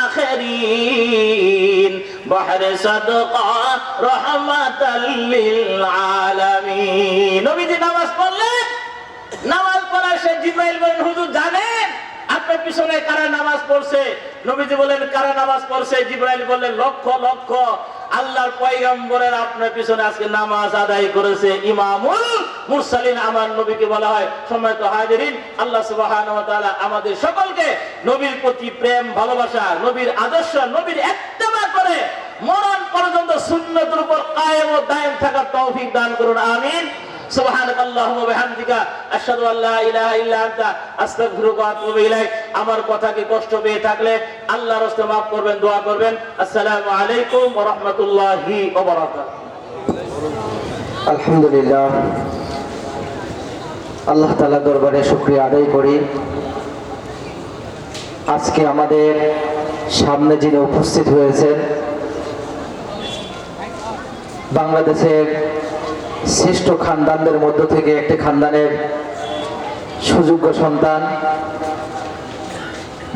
আখিরিন বাহরে সাদকা রাহমাতাল লিল আলামিন। নবীজি নামাজ পড়লেন, নামাজ করে সে জিবরাইল বলেন হুজুর জানেন আপনার পিছনে কারা নামাজ পড়ছে? নবীজি বলেন কারা নামাজ পড়ছে? জিবরাইল বলেন লক্ষ লক্ষ আল্লাহর পয়গম্বরের আপনার পিছনে আজকে নামাজ আদায় করেছে ইমামুল মুরসালিন। আমার নবীকে বলা হয়। সম্মানিত হাজিরিন, আল্লাহ সুবহানাহু ওয়া তাআলা আমাদের সকলকে নবীর প্রতি প্রেম ভালোবাসা, নবীর আদর্শ, নবীর ইত্তেবা করে মরণ পর্যন্ত সুন্নতের উপর কায়েম ও দায়েম থাকার তৌফিক দান করুন, আমিন। সুবহানাকাল্লাহুম্মা ওয়া বিহামদিকা আশহাদু আল্লা ইলাহা ইল্লা আনতা আস্তাগফিরুকা ওয়া আতুবু ইলাইক। আমার কথা কি কষ্ট পেয়ে থাকলে আল্লাহর রাস্তে maaf করবেন, দোয়া করবেন। আসসালামু আলাইকুম ওয়া রাহমাতুল্লাহি ওয়া বারাকাতুহু। আলহামদুলিল্লাহ, আল্লাহ তাআলা দরবারে শুকরিয়া আদায় করি। আজকে আমাদের সামনে যিনি উপস্থিত হয়েছেন বাংলাদেশের শ্রেষ্ঠ খানদানদের মধ্য থেকে একটি খানদানের সুযোগ্য সন্তান,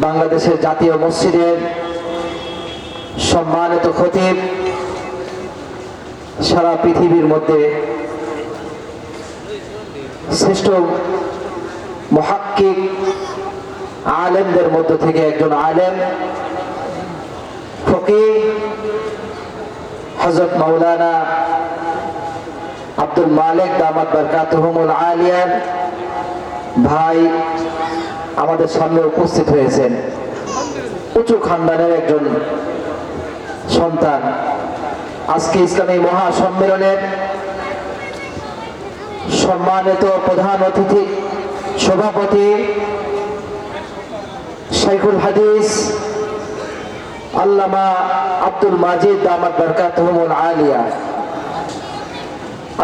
বাংলাদেশের জাতীয় মসজিদের সম্মানিত খতিব, সারা পৃথিবীর মধ্যে শ্রেষ্ঠ মুহাক্কিক আলেমদের মধ্য থেকে একজন আলেম, ফকিহ হযরত মাওলানা আব্দুল মালিক দামাত বারকাতুহুমুল আলিয়া ভাই আমাদের সামনে উপস্থিত হয়েছেন। উঁচু খানদানের একজন সন্তান। আজকে ইসলামী মহাসম্মেলনের সম্মানিত প্রধান অতিথি সভাপতি শাইখুল হাদিস আল্লামা আব্দুল মাজিদ দামাত বারকাতুহুমুল আলিয়া,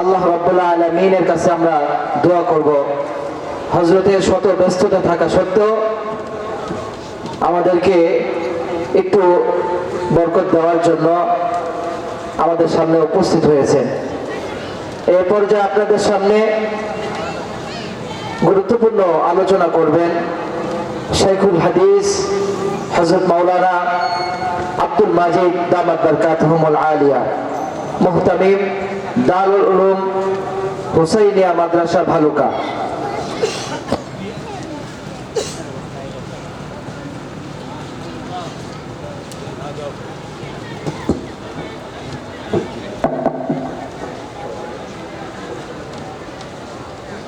আল্লাহ রাব্বুল আলামিনের কাছে আমরা দোয়া করব হযরতের শত ব্যস্ততা থাকা সত্ত্বেও আমাদেরকে একটু বরকত দেওয়ার জন্য আমাদের সামনে উপস্থিত হয়েছেন। এই পর্যায়ে আপনাদের সামনে গুরুত্বপূর্ণ আলোচনা করবেন শাইখুল হাদিস হযরত মাওলানা আব্দুল মাজিদ দামাত বারকাতুহুমুল আলিয়া, মুহতামিম দারুল উলুম হুসাইনিয়া মাদ্রাসা ভালুকা।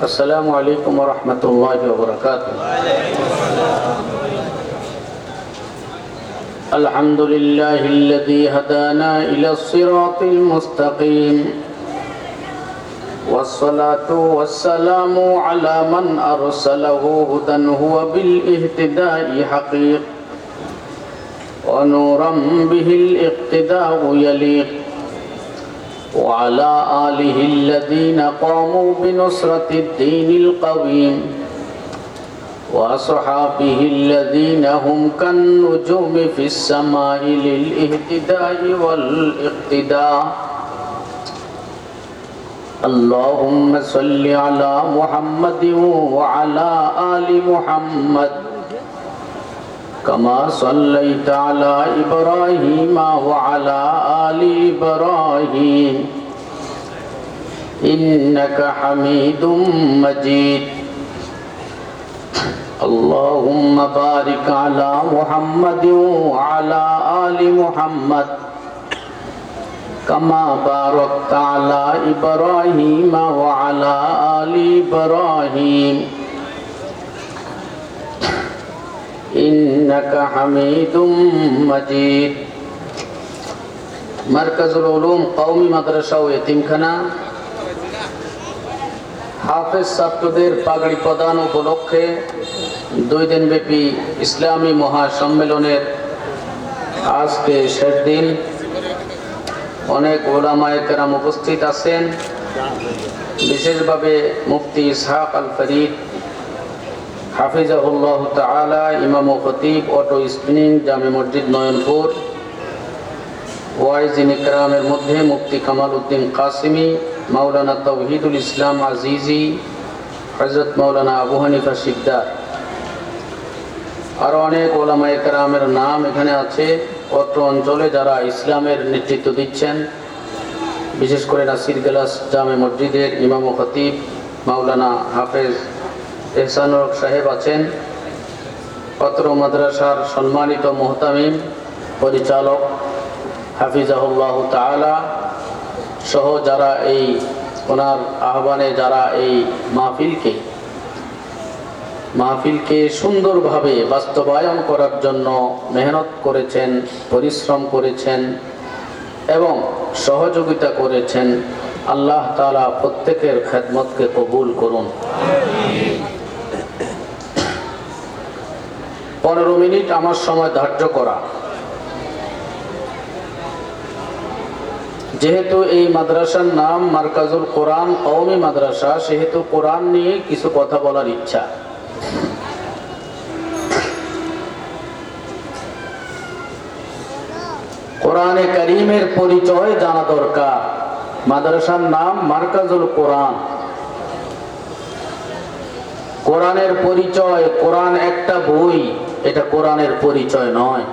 السلام عليكم ورحمة الله وبركاته. الحمد لله الذي هدانا إلى الصراط المستقيم، والصلاة والسلام على من أرسله هدى هو بالاهتداء حقيق، ونورا به الاقتداء يليق، وعلى آله الذين قاموا بنصرة الدين القويم، وأصحابه الذين هم كالنجوم في السماء للاهتداء والاقتداء. اللهم صل على محمد وعلى آل محمد كما صليت على إبراهيم وعلى آل إبراهيم إنك حميد مجيد. اللهم بارك على محمد وعلى آل محمد كما باركت على إبراهيم وعلى آل إبراهيم إنك حميد مجيد. মারকাজুল উলুম কওমি মাদ্রাসা ও এতিমখানা হাফেজ ছাত্রদের পাগড়ি প্রদান উপলক্ষে 2 দিনব্যাপী ইসলামী মহাসম্মেলনের আজকে শেষ দিন। অনেক উলামায়ে কেরাম উপস্থিত আছেন, বিশেষভাবে মুফতি ইসহাক আল ফরিদ হাফিজাহুল্লাহ তাআলা, ইমাম ও খতিব অটো স্পিনিং জামে মসজিদ নয়নপুর। ওয়াইজিন ইকরামের মধ্যে মুফতি কামাল উদ্দিন কাসিমি, মাওলানা তাওহিদুল ইসলাম আজিজি, হযরত মাওলানা আবু হানিফা সিকদার, আরো অনেক উলামায়ে কেরামের নাম এখানে আছে। অত্র অঞ্চলে যারা ইসলামের নেতৃত্ব দিচ্ছেন, বিশেষ করে নাসির গেলাস জামে মসজিদের ইমাম ও খতিব মাওলানা হাফেজ এহসানুল হক সাহেব আছেন, পত্র মাদ্রাসার সম্মানিত মুহতামিম পরিচালক হাফিজাহুল্লাহ তাআলা সহ যারা এই ওনার আহ্বানে যারা এই মাহফিলকে সুন্দরভাবে বাস্তবায়ন করার জন্য মেহনত করেছেন, পরিশ্রম করেছেন এবং সহযোগিতা করেছেন, আল্লাহ তাআলা প্রত্যেকের খেদমতকে কবুল করুন। 15 মিনিট আমার সময় ধার্য করা। যেহেতু এই মাদ্রাসার নাম মারকাজুল কোরআন কওমি মাদ্রাসা, সেহেতু কোরআন নিয়ে কিছু কথা বলার ইচ্ছা। কোরআনে কারীমের পরিচয় জানা দরকার। মাদ্রাসার নাম মারকাজুল কোরআন। কোরআনের পরিচয়, কোরআন একটা বই, এটা কোরআনের পরিচয় নয়।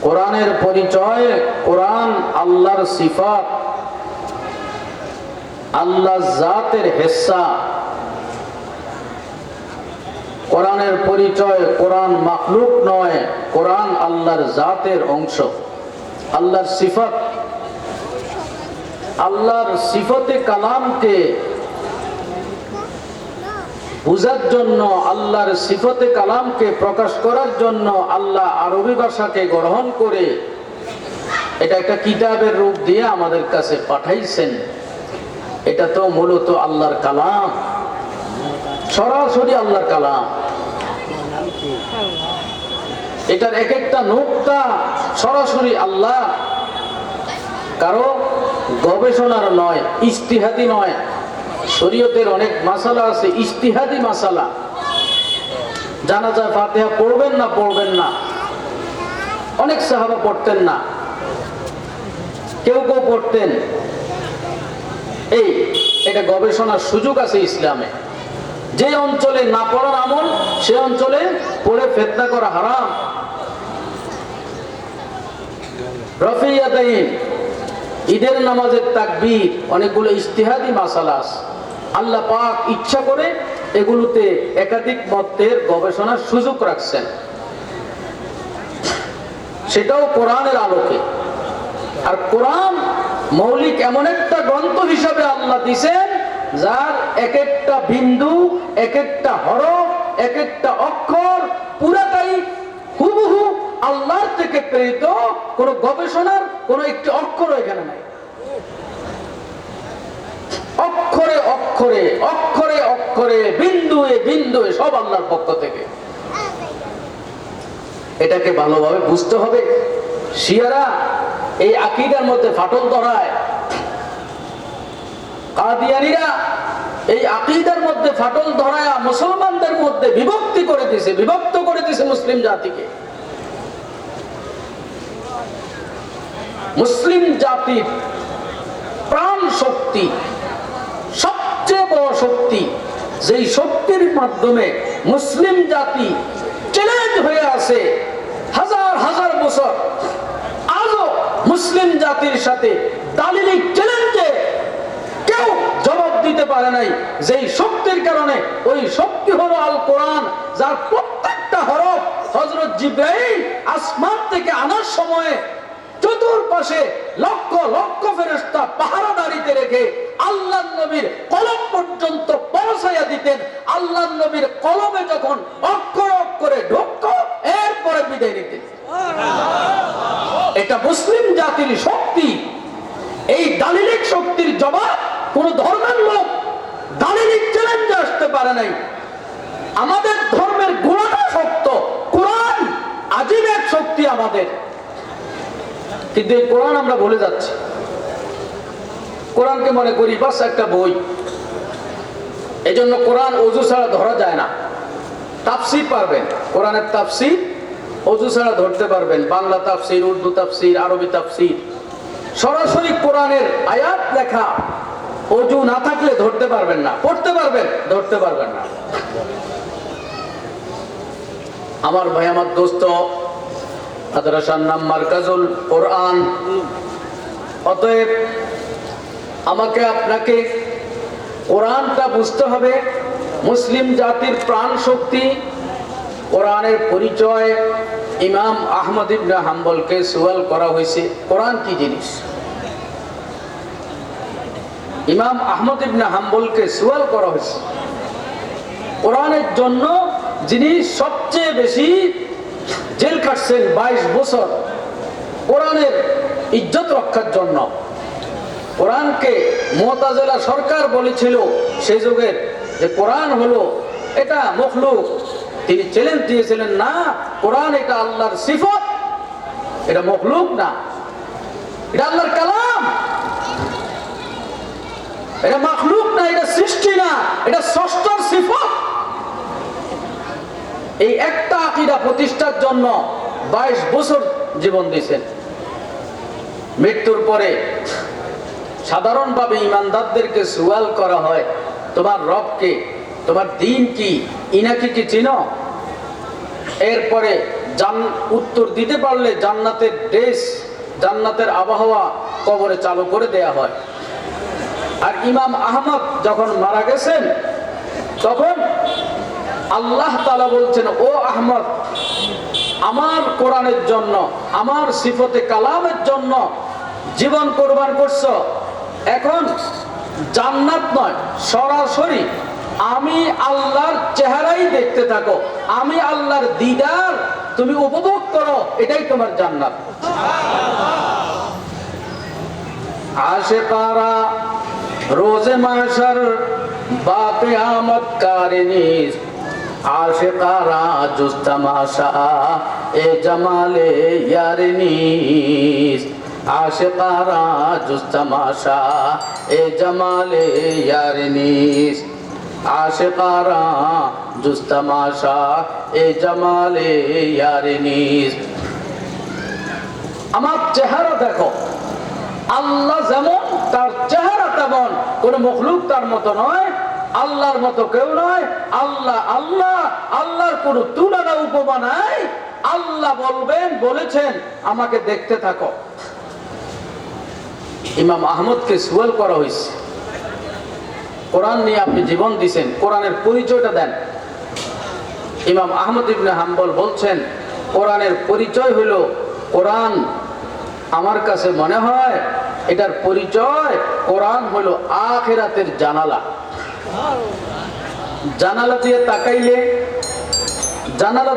কোরআনের পরিচয়, কোরআন আল্লাহর সিফাত, আল্লাহ জাতের হিস্সা। কোরআনের পরিচয়, কোরআন মাখলুক নয়, কোরআন আল্লাহর জাতের অংশ, আল্লাহর সিফাত। আল্লাহর সিফতে কালামকে বুঝার জন্য, আল্লাহর সিফতে কালামকে প্রকাশ করার জন্য আল্লাহ আরবি ভাষাকে গ্রহণ করে এটা একটা কিতাবের রূপ দিয়ে আমাদের কাছে পাঠাইছেন। এটা তো মূলত আল্লাহর কালাম, সরাসরি আল্লাহর কালাম। এটার এক একটা নুকতা সরাসরি আল্লাহ, কারো গবেষণার নয়, ইজতিহাদি নয়। শরীয়তের অনেক মাসালা আছে ইজতিহাদি মাসালা। জানাজা ফাতিহা পড়বেন না, অনেক সাহাবা পড়তেন না, কেউ পড়তেন। এটা গবেষণার সুযোগ আছে ইসলামে। যে অঞ্চলে না পড়ার আমল, সে অঞ্চলে পড়ে ফিতনা করা হারাম। রফিয়াতাইন, ঈদের নামাজের তাকবীর, অনেকগুলো ইজতিহাদি মাসালা আছে। আল্লাহ পাক ইচ্ছা করে এগুলোতে একাধিক মতের গবেষণার সুযোগ রাখছেন, সেটাও কোরআনের আলোকে। আর কোরআন মৌলিক এমন একটা গ্রন্থ হিসাবে আল্লাহ দিয়েছেন, যার এক একটা বিন্দু, এক একটা হরফ, এক একটা অক্ষর পুরাটাই হুবহু আল্লাহর থেকে প্রেরিত। কোন গবেষণার কোন একটি অক্ষর এখানে নাই। অক্ষরে অক্ষরে, অক্ষরে অক্ষরে, বিন্দুয়ে বিন্দুয়ে সব আল্লাহর পক্ষ থেকে। এটাকে ভালোভাবে বুঝতে হবে। শিয়ারা এই আকীদার মধ্যে ফাটল ধরায়, কাদিয়ানীরা এই আকীদার মধ্যে ফাটল ধরায় মুসলমানদের মধ্যে বিভক্ত করে দিয়েছে মুসলিম জাতিকে। মুসলিম জাতির প্রাণ শক্তি, সবচেয়ে বড় শক্তি, যেই শক্তির মাধ্যমে মুসলিম জাতি চ্যালেঞ্জ হয়ে আছে হাজার হাজার বছর, আজও মুসলিম জাতির সাথে দালিলিক চ্যালেঞ্জে কেউ জবাব দিতে পারে নাই। যেই শক্তির কারণে, ওই শক্তি হলো আল কোরআন, যার প্রত্যেকটা হরফ হযরত জিবরাইল আসমান থেকে আনার সময়ে চতুর্পাশে লক্ষ লক্ষ ফেরেশতা পাহারাদারিতে রেখে আল্লাহর নবীর কলম পর্যন্ত পৌঁছাইয়া দিতেন। আল্লাহর নবীর কলমে যখন অক্ষর অক্ষরে ঢুকত, এরপরে বিদায় নিতেন। এটা মুসলিম জাতির শক্তি। এই দালিলিক শক্তির জবাব কোন ধর্মের লোক দালিলিক চ্যালেঞ্জে আসতে পারে নাই। আমাদের ধর্মের গোড়াটা শক্ত, কোরআন আজীব এক শক্তি আমাদের। কিন্তু এই কোরআন আমরা ভুলে যাচ্ছি। কোরআনকে মনে করি বাস একটা বই। এই জন্য কোরআন ওযু ছাড়া ধরা যায় না। তাফসীর পারবেন, কোরআনের তাফসীর ওযু ছাড়া ধরতে পারবেন। বাংলা তাফসীর, উর্দু তাফসীর, আরবি তাফসীর, সরাসরি কোরআনের আয়াত লেখা ওযু না থাকলে ধরতে পারবেন না। পড়তে পারবেন, ধরতে পারবেন না। আমার ভাই, আমার দোস্ত, মাদ্রাসার নাম মারকাজুল কোরআন। অতএব আমাকে আপনাকে কোরআনটা বুঝতে হবে। মুসলিম জাতির প্রাণ শক্তি কোরআনের পরিচয়। ইমাম আহমদ ইবনে হাম্বলকে সুয়াল করা হয়েছে কোরআন কি জিনিস। ইমাম আহমদ ইবনে হাম্বলকে সুয়াল করা হয়েছে কোরআনের জন্য, যিনি সবচেয়ে বেশি জেল কাটছেন 22 বছর কোরআনের ইজ্জত রক্ষার জন্য। কোরআনকে মুতাজিলা সরকার বলেছিল সেই যুগের যে কোরআন হলো এটা মখলুক। তিনি চ্যালেঞ্জ দিয়েছিলেন, না, কোরআন এটা আল্লাহর সিফত, এটা মখলুক না, এটা আল্লাহর কালাম, এটা মখলুক না, এটা সৃষ্টি না, এটা স্রষ্টার সিফত। এই একটা আকীদা প্রতিষ্ঠার জন্য 22 বছর জীবন দিয়েছেন। মৃত্যুর পরে সাধারণভাবে ইমানদারদেরকে সুয়াল করা হয়, তোমার রবকে, তোমার দিন কি, ইনাকি কি চিনো? এরপরে উত্তর দিতে পারলে জান্নাতের দেশ, জান্নাতের আবহাওয়া কবরে চালু করে দেয়া হয়। আর ইমাম আহমদ যখন মারা গেছেন তখন আল্লাহ তাআলা বলছেন, ও আহমদ, আমার কোরআনের জন্য, আমার সিফতে কালামের জন্য জীবন কোরবান করছো, এখন জান্নাত নয়, সরাসরি আমি আল্লাহর চেহারাই দেখতে থাকো, আমি আল্লাহর দিদার তুমি উপভোগ করো, এটাই তোমার জান্নাত। আশিকারা রোজে মাহশর বা কিয়ামত কারিনিস, আশিকারা জুস তামাশা এ জামালে ইয়ারিনিস, আশিকারা জুস তামাশা এ জামালে ইয়ারিনিস, আশিকারা জুস তামাশা এ জামালে ইয়ারিনিস। আমার চেহারা দেখো, আল্লাহ যেমন তার চেহারা তেমন, কোন মখলুক তার মতো নয়, আল্লাহর মতো কেউ নয়। আল্লাহ আল্লাহ, আল্লাহর কোন তুলনা উপমা নাই। আল্লাহ বলেছেন আমাকে দেখতে থাকো। ইমাম আহমদকে সুয়াল করা হয়েছে, কোরআন নিয়ে আপনি জীবন দিয়েছেন, কোরআনের পরিচয়টা দেন। ইমাম আহমদ ইবনে হাম্বল বলছেন, কোরআনের পরিচয় হলো, কোরআন আমার কাছে মনে হয় এটার পরিচয়, কোরআন হলো আখিরাতের জানালা। জানালা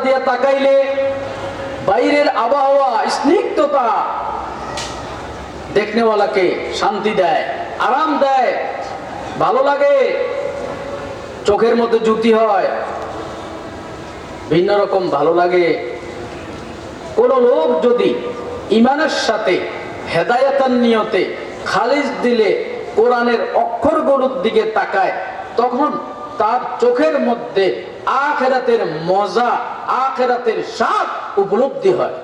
দিয়ে তাকাইলে বাইরের আবহাওয়া, স্নিগ্ধতা দেখনেওয়ালাকে শান্তি দেয়, আরাম দেয়, ভালো লাগে, চোখের মধ্যে জ্যোতি হয়, ভিন্ন রকম ভালো লাগে। কোন লোক যদি ইমানের সাথে হেদায়েতের নিয়তে খালিস দিলে কোরআনের অক্ষরগুলোর দিকে তাকায়, তখন তার চোখের মধ্যে আখিরাতের মজা, আখিরাতের স্বাদ উপলব্ধি হয়।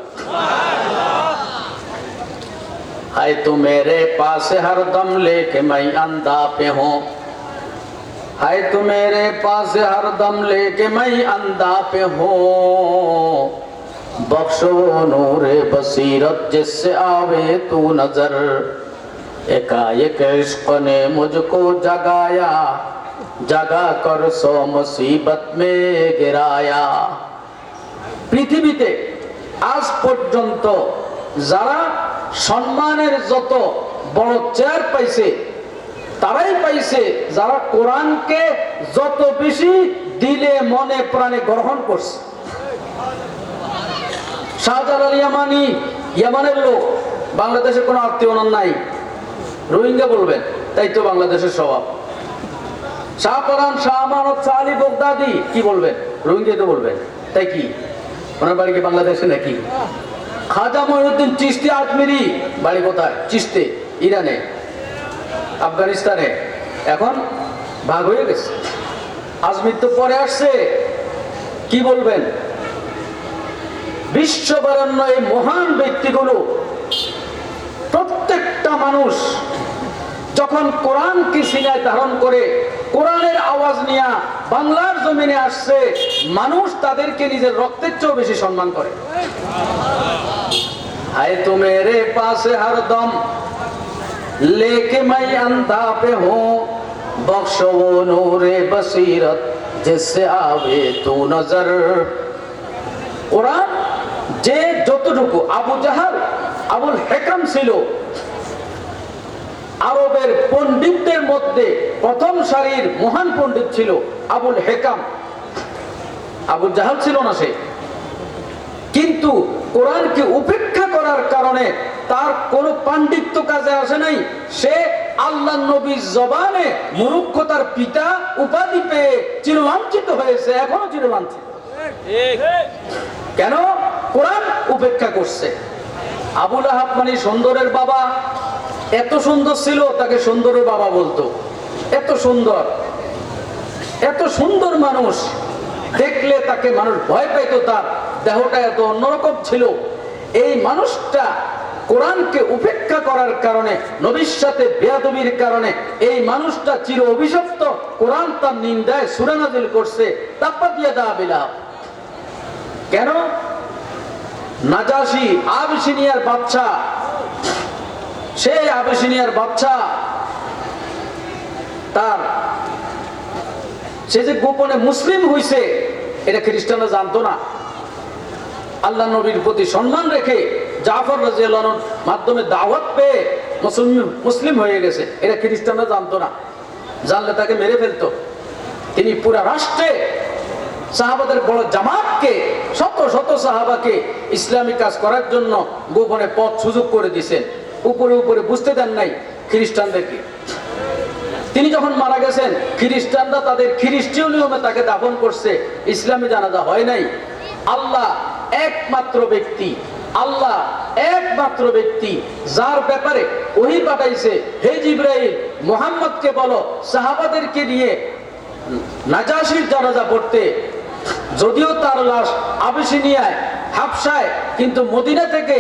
हाय तू मेरे पास हरदम लेके मैं अंधा पे हूँ, हाय तू मेरे पास हरदम लेके मैं अंधा पे हूँ, बख्शो नूरे बसीरत जिससे आवे तू नजर, एकाएक इश्क ने मुझको जगाया, जगा कर सो मुसीबत में गिराया। পৃথিবীতে আজ পর্যন্ত যারা সম্মানের যত বড় চেয়ার পাইছে তারাই পাইছে যারা কোরআনকে যত বেশি দিলে মনে প্রাণে গ্রহণ করছে। শাহজালাল ইয়ামানি, ইয়ামানের লোক, বাংলাদেশের কোনো আত্মীয় নাই, রোহিঙ্গা বলবেন, তাই তো বাংলাদেশের স্বভাব। শাহপরান, শাহ আমানত, শাহ আলী বগদাদি কি বলবেন? রোহিঙ্গা তো বলবেন, তাই কি ওনার বাড়ি কি বাংলাদেশে নাকি? খাজা মঈনুদ্দিন চিশতি আজমিরি বাড়ি কোথায়? চিশতে, ইরানে, আফগানিস্তানে, এখন ভাগ হয়ে গেছে। আজমির তো পরে আসছে, কি বলবেন? বিশ্ববরেণ্য এই মহান ব্যক্তিগুলো, প্রত্যেকটা মানুষ যখন কোরআনকে সিনায় ধারণ করে কোরআনের আওয়াজ নিয়ে বাংলার জমিনে আসছে, মানুষ তাদেরকে নিজের রক্তের চেয়েও বেশি সম্মান করে। হায় তু মেরে পাশে হরদম लेके मैं अंधा पे हूँ बख्शो वो नूरे बसीरत जिससे आवे तू नजर। কোরআন যে যতটুকু আবু জাহাল আবুল হেকাম ছিল আরবের পণ্ডিতদের মধ্যে প্রথম সারির মহান পণ্ডিত ছিল আবুল হেকাম। আবু জাহাল ছিল না সে, কিন্তু কোরআনকে উপেক্ষা করার কারণে তার কোনো পাণ্ডিত্য কাজে আসে নাই। সে আল্লাহ নবীর জবানে মূর্খতার পিতা উপাধি পেয়ে চিরলাঞ্ছিত হয়েছে, এখনো চিরলাঞ্ছিত। কেন? কোরআন উপেক্ষা করছে। আবু লাহাব মানে সুন্দরের বাবা, এত সুন্দর ছিল তাকে সুন্দরের বাবা বলতো। এত সুন্দর, এত সুন্দর মানুষ, দেখলে তাকে মানুষ ভয় পাইতো, তার দেহটা এত অন্যরকম ছিল। এই মানুষটা কোরআনকে উপেক্ষা করার কারণে, নবীর সাথে বেয়াদবির কারণে এই মানুষটা চির অভিশপ্ত। কোরআন তার নিন্দায় সূরা নাযিল করছে, তাব্বাত ইয়াদা আবি লাহাব। কেন? নাজাশী আবিসিনিয়ার বাদশা, সেই আবিসিনিয়ার বাদশা তার সে যে গোপনে মুসলিম হইছে এটা খ্রিস্টানরা জানতো না। আল্লাহ নবীর প্রতি সম্মান রেখে জাফর রাদিয়াল্লাহু আনহুর মাধ্যমে দাওয়াত পেয়ে মুসলিম হয়ে গেছে, এটা খ্রিস্টানরা জানতো না। জানলে তাকে মেরে ফেলতো। তিনি পুরা রাষ্ট্রে সাহাবাদের বড় জামাতকে, শত শত সাহাবাকে ইসলামী কাজ করার জন্য গোপনে পথ সুযোগ করে দিয়েছেন। উপরে উপরে বুঝতে দেন নাই খ্রিস্টানদেরকে। তিনি যখন মারা গেছেন, খ্রিস্টানরা তাদের খ্রিস্টীয় নিয়মে তাকে দাফন করছে, ইসলামী জানাজা হয় নাই। আল্লাহ একমাত্র ব্যক্তি, আল্লাহ একমাত্র ব্যক্তি যার ব্যাপারে ওহী পাঠাইছে, হে জিবরাইল মুহাম্মদকে বলো সাহাবাদেরকে নিয়ে নাজাশীর জানাজা পড়তে। যদিও তার লাশ আবিসিনিয়ায় হাবশায়, কিন্তু মদিনা থেকে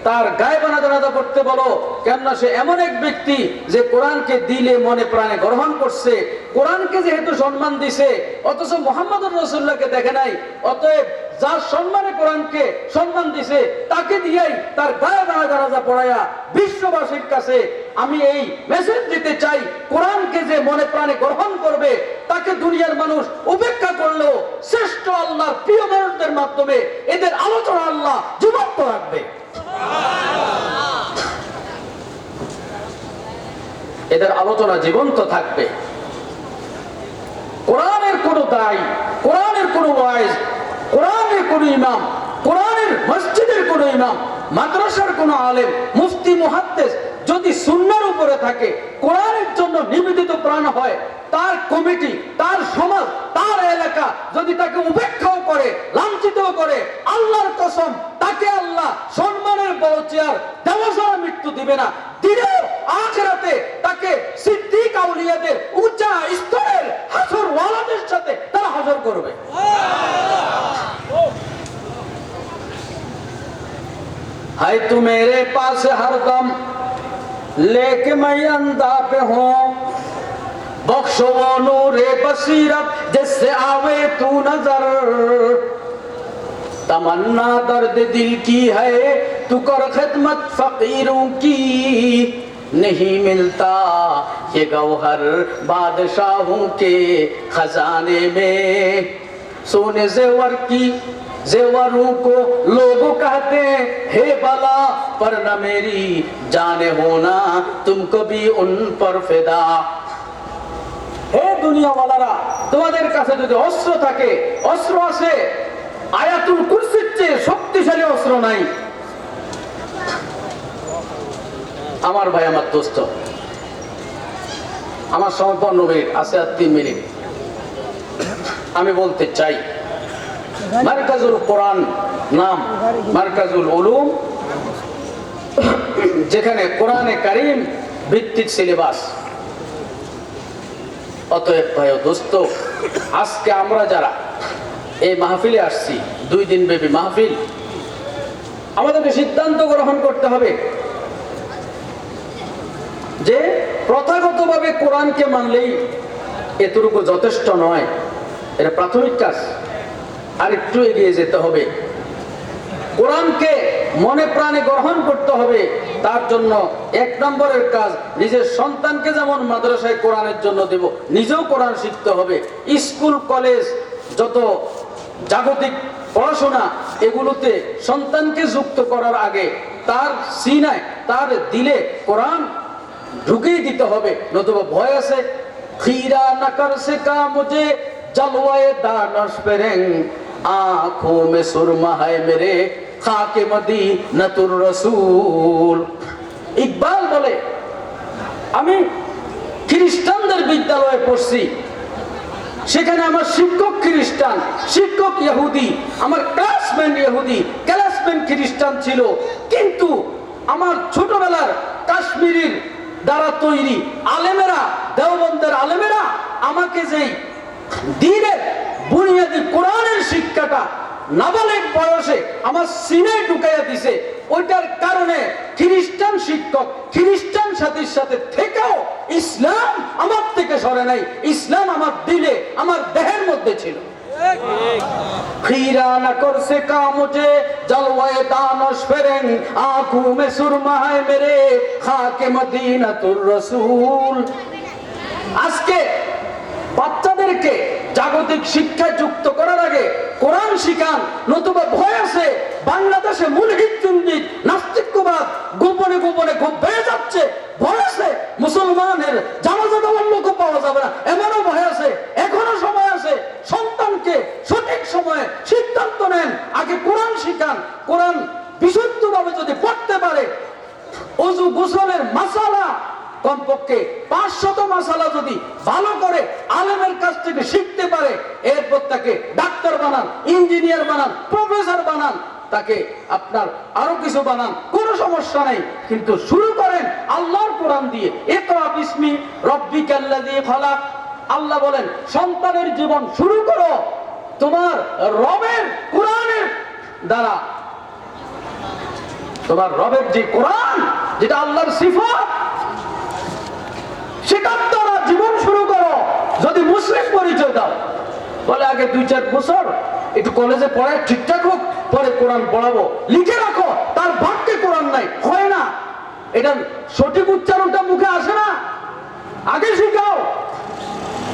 তার গায়েবানা জানাজা পড়তে বলো। কেননা সে এমন এক ব্যক্তি যে কোরআনকে দিলে মনে প্রাণে গ্রহণ করছে, কোরআনকে যেহেতু সম্মান দিছে, অথচ মুহাম্মদুর রাসূলুল্লাহকে দেখে নাই। অতএব যার সম্মানে কোরআনকে সম্মান দিছে তাকে দিয়েই তার গায়েবানা জানাজা পড়ায়া বিশ্ববাসীর কাছে আমি এই মেসেজ দিতে চাই, কোরআনকে যে মনে প্রাণে গ্রহণ করবে তাকে দুনিয়ার মানুষ উপেক্ষা করলেও শ্রেষ্ঠ আল্লাহর প্রিয় মানুষদের মাধ্যমে এদের আলোচনা আল্লাহ জীবন্ত রাখবে, এদের আলোচনা জীবন্ত থাকবে। কোরআনের কোন দায়ী, কোরআনের কোন ওয়াইজ, কোরআনের কোন ইমাম, কোরআনের মসজিদের কোন ইমাম, মাদ্রাসার কোন আলেম, মুফতি, মুহাদ্দিস যদি সুন্নাহর উপরে থাকে, কোরআনের জন্য নিবেদিত প্রাণ হয়, তার কমিটি, তার সমাজ, তার এলাকা যদি তাকে উপেক্ষাও করে, লাঞ্ছিতও করে, আল্লাহর কসম তাকে আল্লাহ সম্মানের বড় চেয়ার দেওয়া ছাড়া মৃত্যু দিবে না। দিলেও আখিরাতে তাকে সিদ্দিক আউলিয়াদের উঁচা স্তরের হাসর ওয়ালাদের সাথে তারা হাসর করবে। हाय तू मेरे पास हरदम लेके मैं अंधा पे हूँ बख्शो वो नूरे बसीरत जिससे आवे तू नजर तमन्ना दर्द दिल की है तू कर खिदमत फकीरों की नहीं मिलता ये गौहर बादशाहों के खजाने में सोने जेवर की जेवरों को लोग कहते हैं हे भला पर न मेरी जाने होना तुम कभी उन पर फिदा। হে দুনিয়া ওয়ালারা, তোমাদের কাছে যদি অস্ত্র থাকে, অস্ত্র আছে, আয়াতুল কুরসির চেয়ে শক্তিশালী অস্ত্র নাই। আমার ভাই, আমার দোস্ত, আমার সময় 15 মিনিট আছে, আর 3 মিনিট আমি বলতে চাই। মারকাজুল কোরআন নাম মারকাজুল উলুম, যেখানে কোরআনে কারীম ভিত্তিক সিলেবাস। অতএব ভাই ও দোস্ত, আজকে আমরা যারা এই মাহফিলে আসছি, 2 দিন ব্যাপী মাহফিল, আমাদেরকে সিদ্ধান্ত গ্রহণ করতে হবে যে প্রথাগতভাবে কোরআনকে মানলেই এতটুকু যথেষ্ট নয়, এটা প্রাথমিক কাজ। আর একটু এগিয়ে যেতে হবে। কোরআনকে মনে প্রাণে গ্রহণ করতে হবে। তার জন্য 1 নম্বরের কাজ, নিজের সন্তানকে যেমন মাদ্রাসায় কোরআনের জন্য দেব, নিজেও কোরআন শিখতে হবে। স্কুল কলেজ যত জাগতিক পড়াশোনা, এগুলোতে সন্তানকে যুক্ত করার আগে তার সিনায়, তার দিলে কোরআন ঢুকিয়ে দিতে হবে। নতুবা ভয় আছে, खीरा न कर सका मुझे जलवाए दानश पेरेंग, आंखों में सुरमा है मेरे खाके मदीनतुर रसूल। ইকবাল বলে, আমি খ্রিস্টানদের বিদ্যালয়ে পড়ছি, সেখানে আমার শিক্ষক খ্রিস্টান, শিক্ষক ইহুদি, আমার ক্লাসমেট ইহুদি, ক্লাসমেট খ্রিস্টান ছিল। কিন্তু আমার ছোটবেলার কাশ্মীরের দ্বারা তৈরি আলেমেরা, দেওবন্দের আলেমেরা আমাকে যেই দ্বীনের বুনিয়াদি কোরআনের শিক্ষাটা নাবালেগ বয়সে আমার সিনায় ঢুকাইয়া দিছে, ওইটার কারণে খ্রিস্টান শিক্ষক, খ্রিস্টান সাথীর সাথে থেকেও ইসলাম আমার থেকে সরে নাই। ইসলাম আমার দিলে, আমার দেহের মধ্যে ছিল। खीरा न कर सका मुझे जलवाए दानश फेरेंग, आंखों में सुरमा है मेरे खाके मदीनतुर रसूल। আজকে বাচ্চাদেরকে জাগতিক শিক্ষায় যুক্ত করার আগে কোরআন শিখান, নতুবা ভয় আছে বাংলাদেশে মুলহিদ চিন্তিত নাস্তিকবাদ গোপনে গোপনে খুব বেড়ে যাচ্ছে। ভয় আছে মুসলমানের জানাজা দেওয়ার লোকও পাওয়া যাবে না, এমনও ভয় আছে। এখনো সময় আছে, সন্তানকে সঠিক সময়ে সিদ্ধান্ত নেন, আগে কোরআন শিখান। কোরআন বিশুদ্ধভাবে যদি পড়তে পারে, ওযু গোসলের মাসালা কমপক্ষে 500 মাসালা যদি ভালো করে আলেমের কাছ থেকে শিখতে পারে, এরপর তাকে ডাক্তার বানান, ইঞ্জিনিয়ার বানান, প্রফেসর বানান, তাকে আপনার আরো কিছু বানান, কোনো সমস্যা নেই। কিন্তু শুরু করেন আল্লাহর কোরআন দিয়ে। ইকরা বিসমি রাব্বিকাল্লাযী খালাক। আল্লাহ বলেন, সন্তানের জীবন শুরু করো তোমার রবের কোরআনের দ্বারা। তোমার রবের যে কোরআন, যেটা আল্লাহর সিফাত, সেটার দ্বারা জীবন শুরু করো। যদি মুসলিম পরিচয় দাও, বলে আগে 2-4 বছর একটু কলেজে পড়ায় ঠিকঠাক হোক, পরে কোরআন পড়াবো, লিখে রাখো। তার বাক্যে কোরআন নাই, হয় না, এটা সঠিক উচ্চারণটা মুখে আসে না। আগে শিখাও।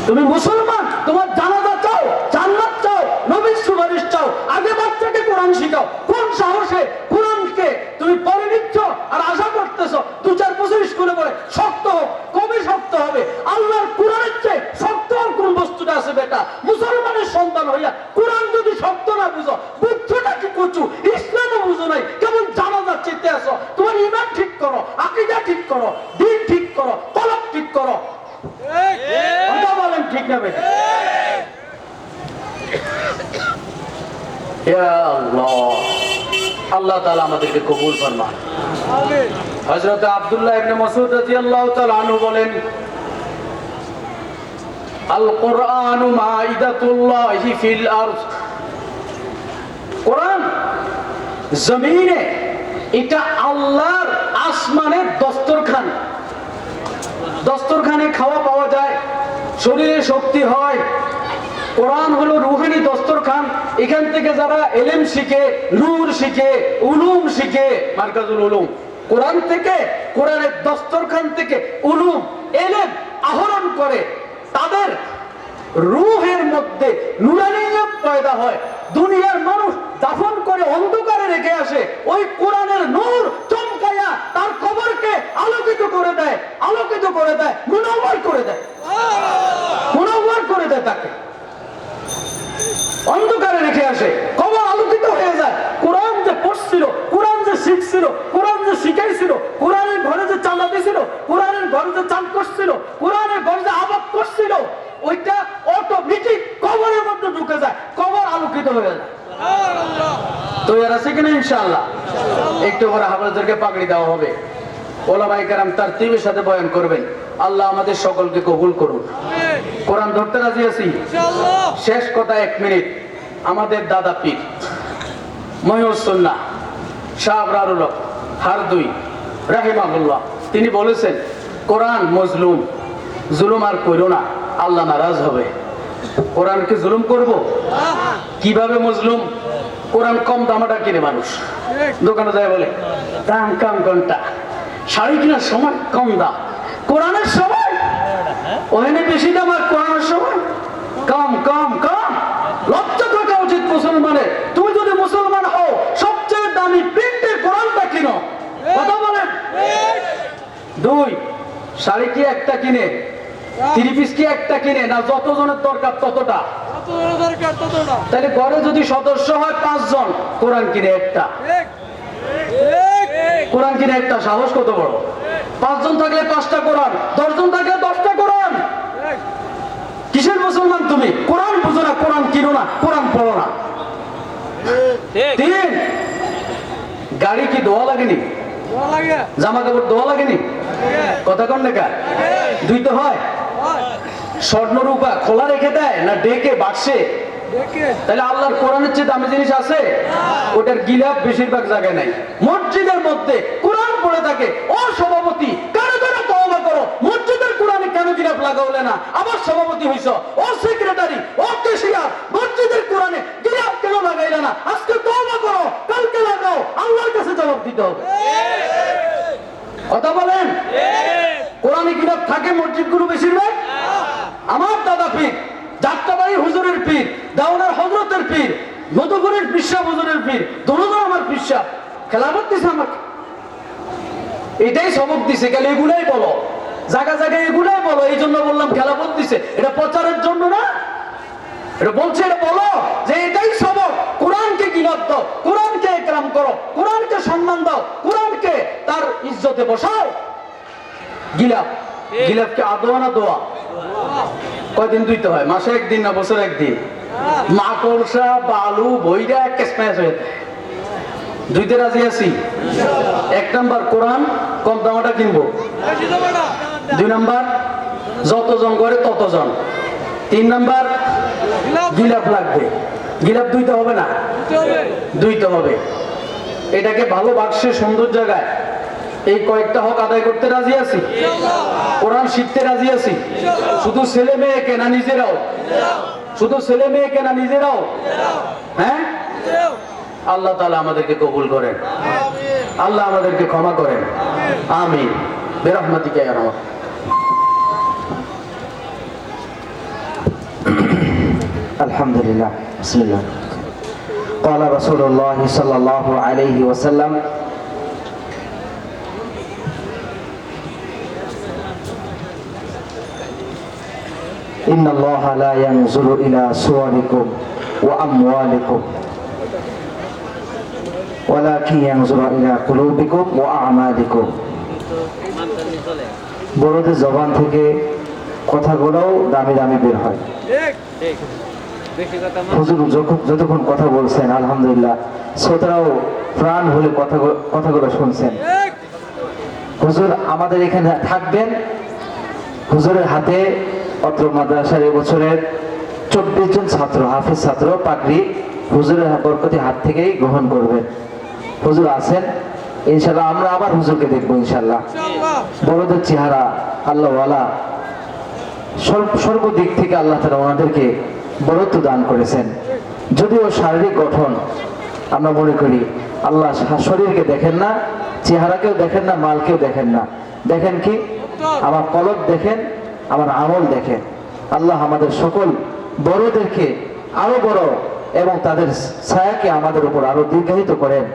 তুমি মুসলমান, তোমার জানাজা চাও, জান্নাত চাও, নবীর সুপারিশ চাও, আগে বাচ্চাকে কোরআন শিখাও। কোন সাহসে কোরআনকে তুমি পড়ে নিচ্ছ আর আশা করতেছো 2-4 বছর স্কুলে পড়ে শক্ত হোক? কবে শক্ত হবে? আল্লাহর কোরআনের চেয়ে শক্ত আর কোন বস্তুটা আছে বেটা? মুসলমানের সন্তান হইয়া কোরআন যদি শক্ত না বুঝো, বুদ্ধটা কি কচু, ইসলামও বুঝো নাই, কেমন জানাজা চেতে আসো? তোমার ঈমান ঠিক করো, আকীদা ঠিক করো, দ্বীন ঠিক করো, তলব ঠিক করো। কথা বলেন ঠিক না বেটা? ইয়া আল্লাহ, আল্লাহ তাআলা আমাদেরকে কবুল ফরমান। আমিন। হযরত আব্দুল্লাহ ইবনে মাসউদ রাদিয়াল্লাহু তাআলা আনহু বলেন, আল কুরআনু মাইদাতুল্লাহি ফিল আরদ। কোরআন জমিনে এটা আল্লাহর আসমানের দস্তরখান। দস্তরখানে খাওয়া পাওয়া যায়, শরীরে শক্তি হয়। কোরআন হলো রুহানি দস্তরখান। এখান থেকে যারা ইলম শিখে, নূর শিখে, উলুম শিখে, মারকাজুল উলুম, কোরআন থেকে, কোরআনের দস্তরখান থেকে উলুম ইলম আহরণ করে, তাদের রূহের মধ্যে নুরানিয়ত পয়দা হয়। দুনিয়ার মানুষ দাফন করে অন্ধকারে রেখে আসে, ওই কোরআনের নূর চমকায়া তার কবরকে আলোকিত করে দেয়, আলোকিত করে দেয়, মুনাওয়ার করে দেয়, মুনাওয়ার করে দেয়। তাকে অন্ধকারে রেখে আসে, কবর আলোকিত হয়ে যায়। কোরআন যে পড়ছিল, কোরআন যে শিখছিল, কোরআন যে শিখাইছিল, কোরআনের ঘরে যে চাঁদা দিছিল, কোরআনের ঘরে যে চান করছিল, কোরআনের ঘরে যে আবাদ করছিল, ওইটা অটোমেটিক কবরের মধ্যে ঢুকে যায়, কবর আলোকিত হয়ে যায়। তো এর আছে কিনা? ইনশাআল্লাহ একটু পরে হাফেজদেরকে পাগড়ি দেওয়া হবে, ওলামায়ে কেরাম তারতিবের সাথে বয়ান করবেন। আল্লাহ আমাদের সকলকে কবুল করুন। কোরআন ধরতে রাজি আছি ইনশাআল্লাহ। শেষ কথা 1 মিনিট। আমাদের দাদা পীর মহিউস সুন্নাহ শাহ আবরারুল হক হারদুই রাহিমাহুল্লাহ, তিনি বলেছেন, কোরআন মজলুম, জুলুম আর করো না, আল্লাহ নারাজ হবে। কোরআনকে জুলুম করব? কিভাবে মজলুম? কোরআন কম দামাটা কিনে মানুষ, দোকানে যায় বলে দাম কম কোনটা, শাড়ি কেনার সময় কম দাম, কোরআনের সময় ওখানে বেশি দাম আর কোরআনের সময় কম কম কম। লজ্জা থাকা উচিত মুসলমানের। তুমি যদি মুসলমান হও সবচেয়ে দামি প্রিন্টের কোরআনটা কিনো। কথা বলেন। দুই, শাড়ি কি একটা কিনে, 3 পিস কি একটা কিনে, না যতজনের দরকার ততটা? তাহলে ঘরে যদি সদস্য হয় 5 জন, কোরআন কিনে একটা, কোরআন কিনে একটা, সাহস কত বড়। 5 জন থাকলে 5টা কোরআন, 10 জন থাকলে 10টা কোরআন। কিসের মুসলমান তুমি? কোরআন বুঝো না, কোরআন কিনো না, কোরআন পড়ো না। 3, গাড়ি কি ধোয়া লাগেনি? জামা কাপড় ধোয়া লাগেনি? কথা কন লেখা 2 তো হয়। স্বর্ণ রূপা খোলা রেখে দেয় না ডেকে বাক্সে? তাহলে আল্লাহর কোরআনের চেয়ে দামি জিনিস আছে? ওটার গিলাপ বেশিরভাগ জায়গায় নাই। মসজিদের মধ্যে কোরআন পড়ে থাকে। ও সভাপতি, কারো কারো তওবা করো, মসজিদের কোরআনে কেন গিলাপ লাগাওলে না? আবার সভাপতি হইছো। ও সেক্রেটারি, ও ক্যাশিয়ার, মসজিদের কোরআনে গিলাপ কেন লাগাইলে না? আজকে তওবা করো, কালকে লাগাও, আল্লাহর কাছে জবাব দিতে হবে। কথা বলেন। কোরআনে গিলাপ থাকে মসজিদগুলো বেশিরভাগ। আমার দাদা পীর, যাত্রাবাড়ি হুজুরের পীর, দাওনার হযরতের পীর, মধুপুরের পিসা হুজুরের পীর, দুজন আমার পিসা খেলাফত দিছে আমাকে। এটাই সবক দিছে, গেলে এগুলাই বলো, জায়গা জায়গায় এগুলাই বলো। এই জন্য বললাম খেলাফত দিছে, এটা প্রচারের জন্য না। এটা বলছে, এটা বলো যে এটাই সবক। কোরআনকে গিলাপ দাও, কোরআনকে একরাম করো, কোরআনকে সম্মান দাও, কোরআনকে তার ইজ্জতে বসাও। গিলাপ, গিলাপকে আদোয়া না দোয়া? কয়দিন ধুইতে হয়? মাসে 1 দিন না বছরে 1 দিন? মাকড়সা বালু বইরা কেসমেস হয়ে ধুইতে রাজি আছি। 1 নাম্বার কোরআন কম দামাটা কিনবো। 2 নাম্বার যতজন করে ততজন। 3 নাম্বার গিলাপ লাগবে। গিলাপ ধুইতে হবে না? ধুইতে হবে। এটাকে ভালো বাক্সে সুন্দর জায়গায় এই কয়েকটা হক আদায় করতে রাজি আছি। কোরআন শিখতে রাজি আছি। শুধু ছেলে মেয়ে কেনা নিজেরাও, শুধু ছেলে মেয়ে কেনা নিজেরাও। হ্যাঁ, আল্লাহ তাআলা আমাদেরকে কবুল করেন, আল্লাহ আমাদেরকে ক্ষমা করেন। আমিন বিরহমাতিকা ইয়া রাহমান। আলহামদুলিল্লাহ। বিসমিল্লাহ। قال رسول الله صلى الله عليه وسلم إن الله لا ينظر إلى صوركم وأموالكم ولكن ينظر إلى قلوبكم وأعمالكم। বড়দের জবান থেকে কথাগুলোও দামি দামি বের হয়। হুজুর যতক্ষণ কথা বলছেন আলহামদুলিল্লাহ, শ্রোতারাও প্রাণ হলে কথাগুলো শুনছেন। হুজুর আমাদের এখানে থাকবেন। হুজুরের হাতে অত্র মাদ্রাসার এবছরের 24 জন ছাত্র, হাফেজ ছাত্র পাগড়ি হুজুরের বরকতি হাত থেকেই গ্রহণ করবেন। হুজুর আছেন ইনশাল্লাহ। আমরা আবার হুজুরকে দেখবো ইনশাল্লাহ। বড়দের চেহারা আল্লাহওয়ালা, সর্বদিক থেকে আল্লাহ তাআলা ওনাদেরকে বরত্ব দান করেছেন। যদিও শারীরিক গঠন আমরা মনে করি আল্লাহ শরীরকে দেখেন না, চেহারাকেও দেখেন না, মালকেও দেখেন না। দেখেন কি? আমার কলব দেখেন, আমার আমল দেখেন। আল্লাহ আমাদের সকল বড়দেরকে আরো বড় এবং তাদের ছায়াকে আমাদের উপর আরো দীর্ঘায়িত করেন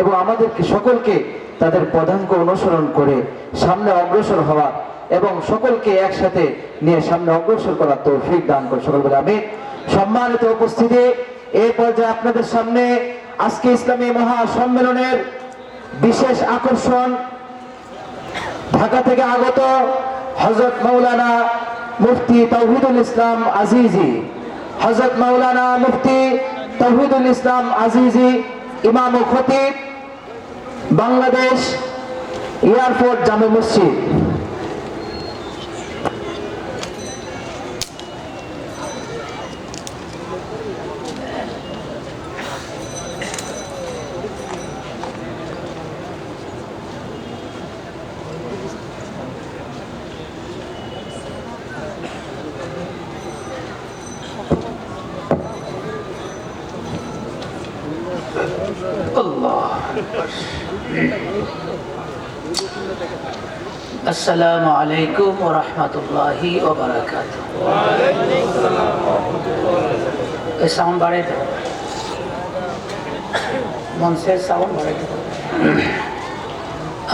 এবং আমাদেরকে সকলকে তাদের পদাঙ্ক অনুসরণ করে সামনে অগ্রসর হওয়া এবং সকলকে একসাথে নিয়ে সামনে অগ্রসর করার তৌফিক দান করে সকল বলে আমিন। সম্মানিত উপস্থিতি, এই পর্যায়ে আপনাদের সামনে আজকে ইসলামী মহাসম্মেলনের বিশেষ আকর্ষণ ঢাকা থেকে আগত হযরত মাওলানা মুফতি তাওহীদুল ইসলাম আজিজি, হযরত মাওলানা মুফতি তাওহীদুল ইসলাম আজিজি, ইমাম ও খতিব, বাংলাদেশ এয়ারপোর্ট জামে মসজিদ। আসসালামু আলাইকুম ওয়া রাহমাতুল্লাহি ওয়া বারাকাতুহু। এই সাউন্ড বাড়াই দাও, মঞ্চের সাউন্ড বাড়াই দাও।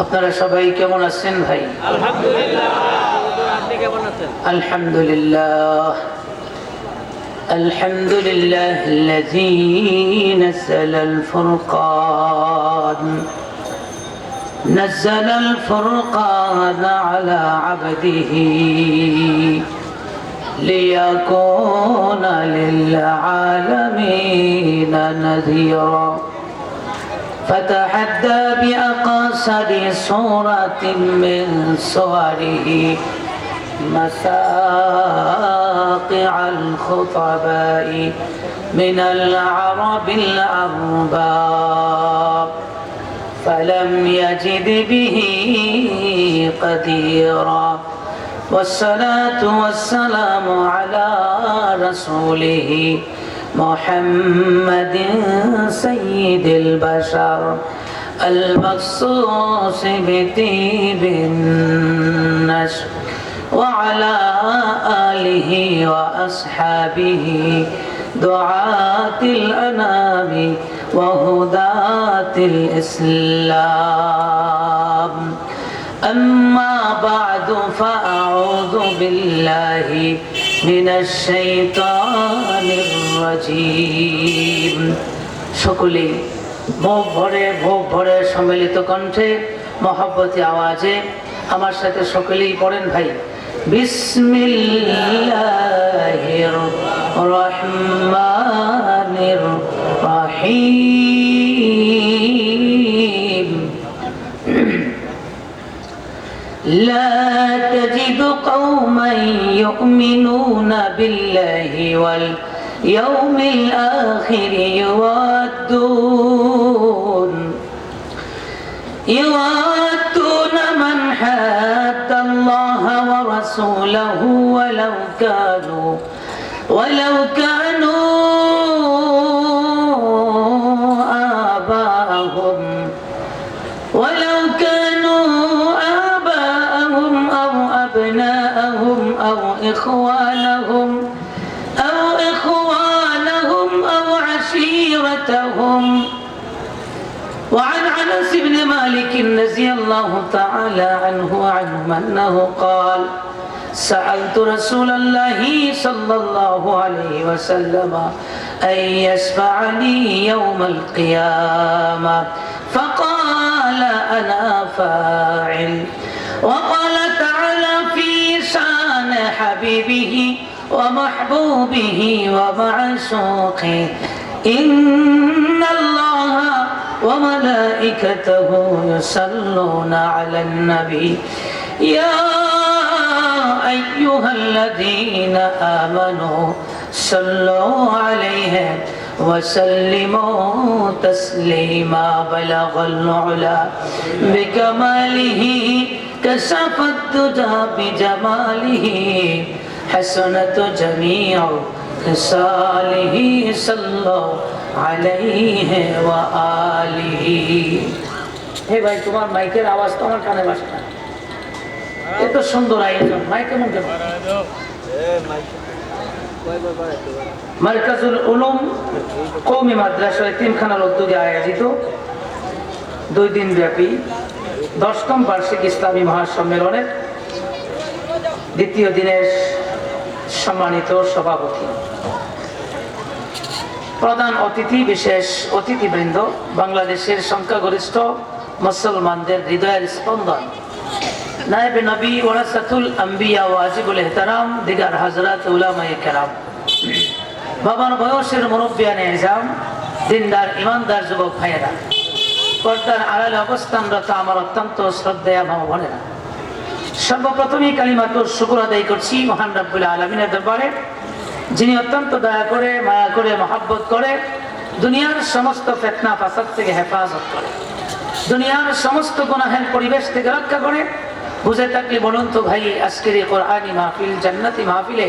আপনারা সবাই কেমন আছেন ভাই? আলহামদুলিল্লাহ, আপনি কেমন আছেন? আলহামদুলিল্লাহ। الحمد لله الذي نزل الفرقان على عبده ليكون للعالمين نذيرا فتحدى بأقصر سورة من سوره مساقع الخطباء من العرب الأرباب فلم يجد به قديرا والصلاة والسلام على رسوله محمد سيد البشر المخصوص بطيب النشر وعلى آله وأصحابه دعاة الأنام وهداة الإسلام أما بعد فأعوذ بالله من الشيطان الرجيم সকলে বুক ভরে সম্মিলিত কণ্ঠে মহব্বতে আওয়াজে আমার সাথে সকলেই পড়েন ভাই। বিসমিল্লাহির রহমানির রহিম لا تجد قوما يؤمنون بالله واليوم الآخر يوادون من حاد الله ورسوله ولو كانوا آباءهم أو أبناءهم أو إخوانهم أو عشيرتهم. وعن أنس بن مالك رضي الله تعالى عنه أنه قال سألت رسول الله صلى الله عليه وسلم أن يشفع لي يوم القيامة فقال أنا فاعل. وقال تعالى في شان حبيبه ومحبوبه ومعشوقه إن الله وملائكته يصلون على النبي يا أيها الذين آمنوا صلوا عليه وسلموا تسليما بلغ العلا بكماله كشف الدجى بجماله حسنة جميع خصاله صلوا عليه وآله. হে ভাই, তোমার মাইকের আওয়াজ তো আমার কানে বাসে না। এত সুন্দর আয়োজন, মাইক কেমন কেন? মারকাজুল উলুম কওমি মাদ্রাসা এতিমখানার উদ্যোগে আয়োজিত 2 দিন ব্যাপী 10তম বার্ষিক ইসলামী মহাসম্মেলনের 2য় দিনের সম্মানিত সভাপতি, প্রধান অতিথি, বিশেষ অতিথিবৃন্দ, বাংলাদেশের সংখ্যাগরিষ্ঠ মুসলমানদের হৃদয়ের স্পন্দন, নায়েবে নবী ওয়ারাসাতুল আম্বিয়া ওয়াজিবুল ইহতারাম দিগার হযরত উলামায়ে কেরাম, বাবার বয়সের মুরব্বিয়ানে ইজাম, দিনদার ইমানদার যুবক ভাইয়েরা, পর্দার আড়ালে অবস্থানরত আমার অত্যন্ত শ্রদ্ধেয় মা বোনেরা, সর্বপ্রথমেই কালিমাতুর শুকর আদায় করছি মহান রব্বুল আলামিনের দরবারে, যিনি অত্যন্ত দয়া করে, মায়া করে, মহব্বত করে, দুনিয়ার সমস্ত ফিতনা ফাসাদ থেকে হেফাজত করে, দুনিয়ার সমস্ত গুনাহের পরিবেশ থেকে রক্ষা করে। বুঝে থাকলে বলুন তো ভাই, আজকের এই কোরআনী মাহফিল, জান্নাতি মাহফিলে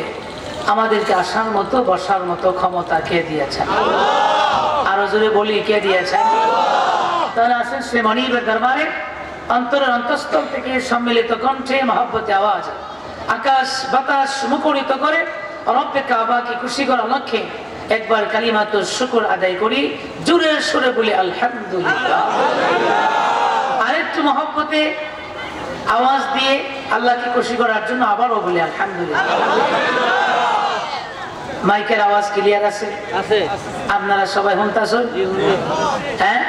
আমাদেরকে আসার মতো, বসার মতো ক্ষমতা কে দিয়েছেন? আরো জোরে বলি, কে দিয়েছেন? তাহলে আসেন শ্রী মনিবের দরবারে অন্তরের অন্তঃস্থল থেকে সম্মিলিত কণ্ঠে মহব্বতে আওয়াজ আকাশ বাতাস মুখরিত করে রব্বে কাবাকে খুশি করার লক্ষ্যে একবার কালিমাতুশ শুকর আদায় করি, জোরে সুরে বলি আলহামদুলিল্লাহ। আরেকটু মহব্বতে আওয়াজ দিয়ে আল্লাহকে খুশি করার জন্য আবারও বলি আলহামদুলিল্লাহ। মাইকের আওয়াজ ক্লিয়ার আছে? আছে। আপনারা সবাই শুনতেছেন? হ্যাঁ,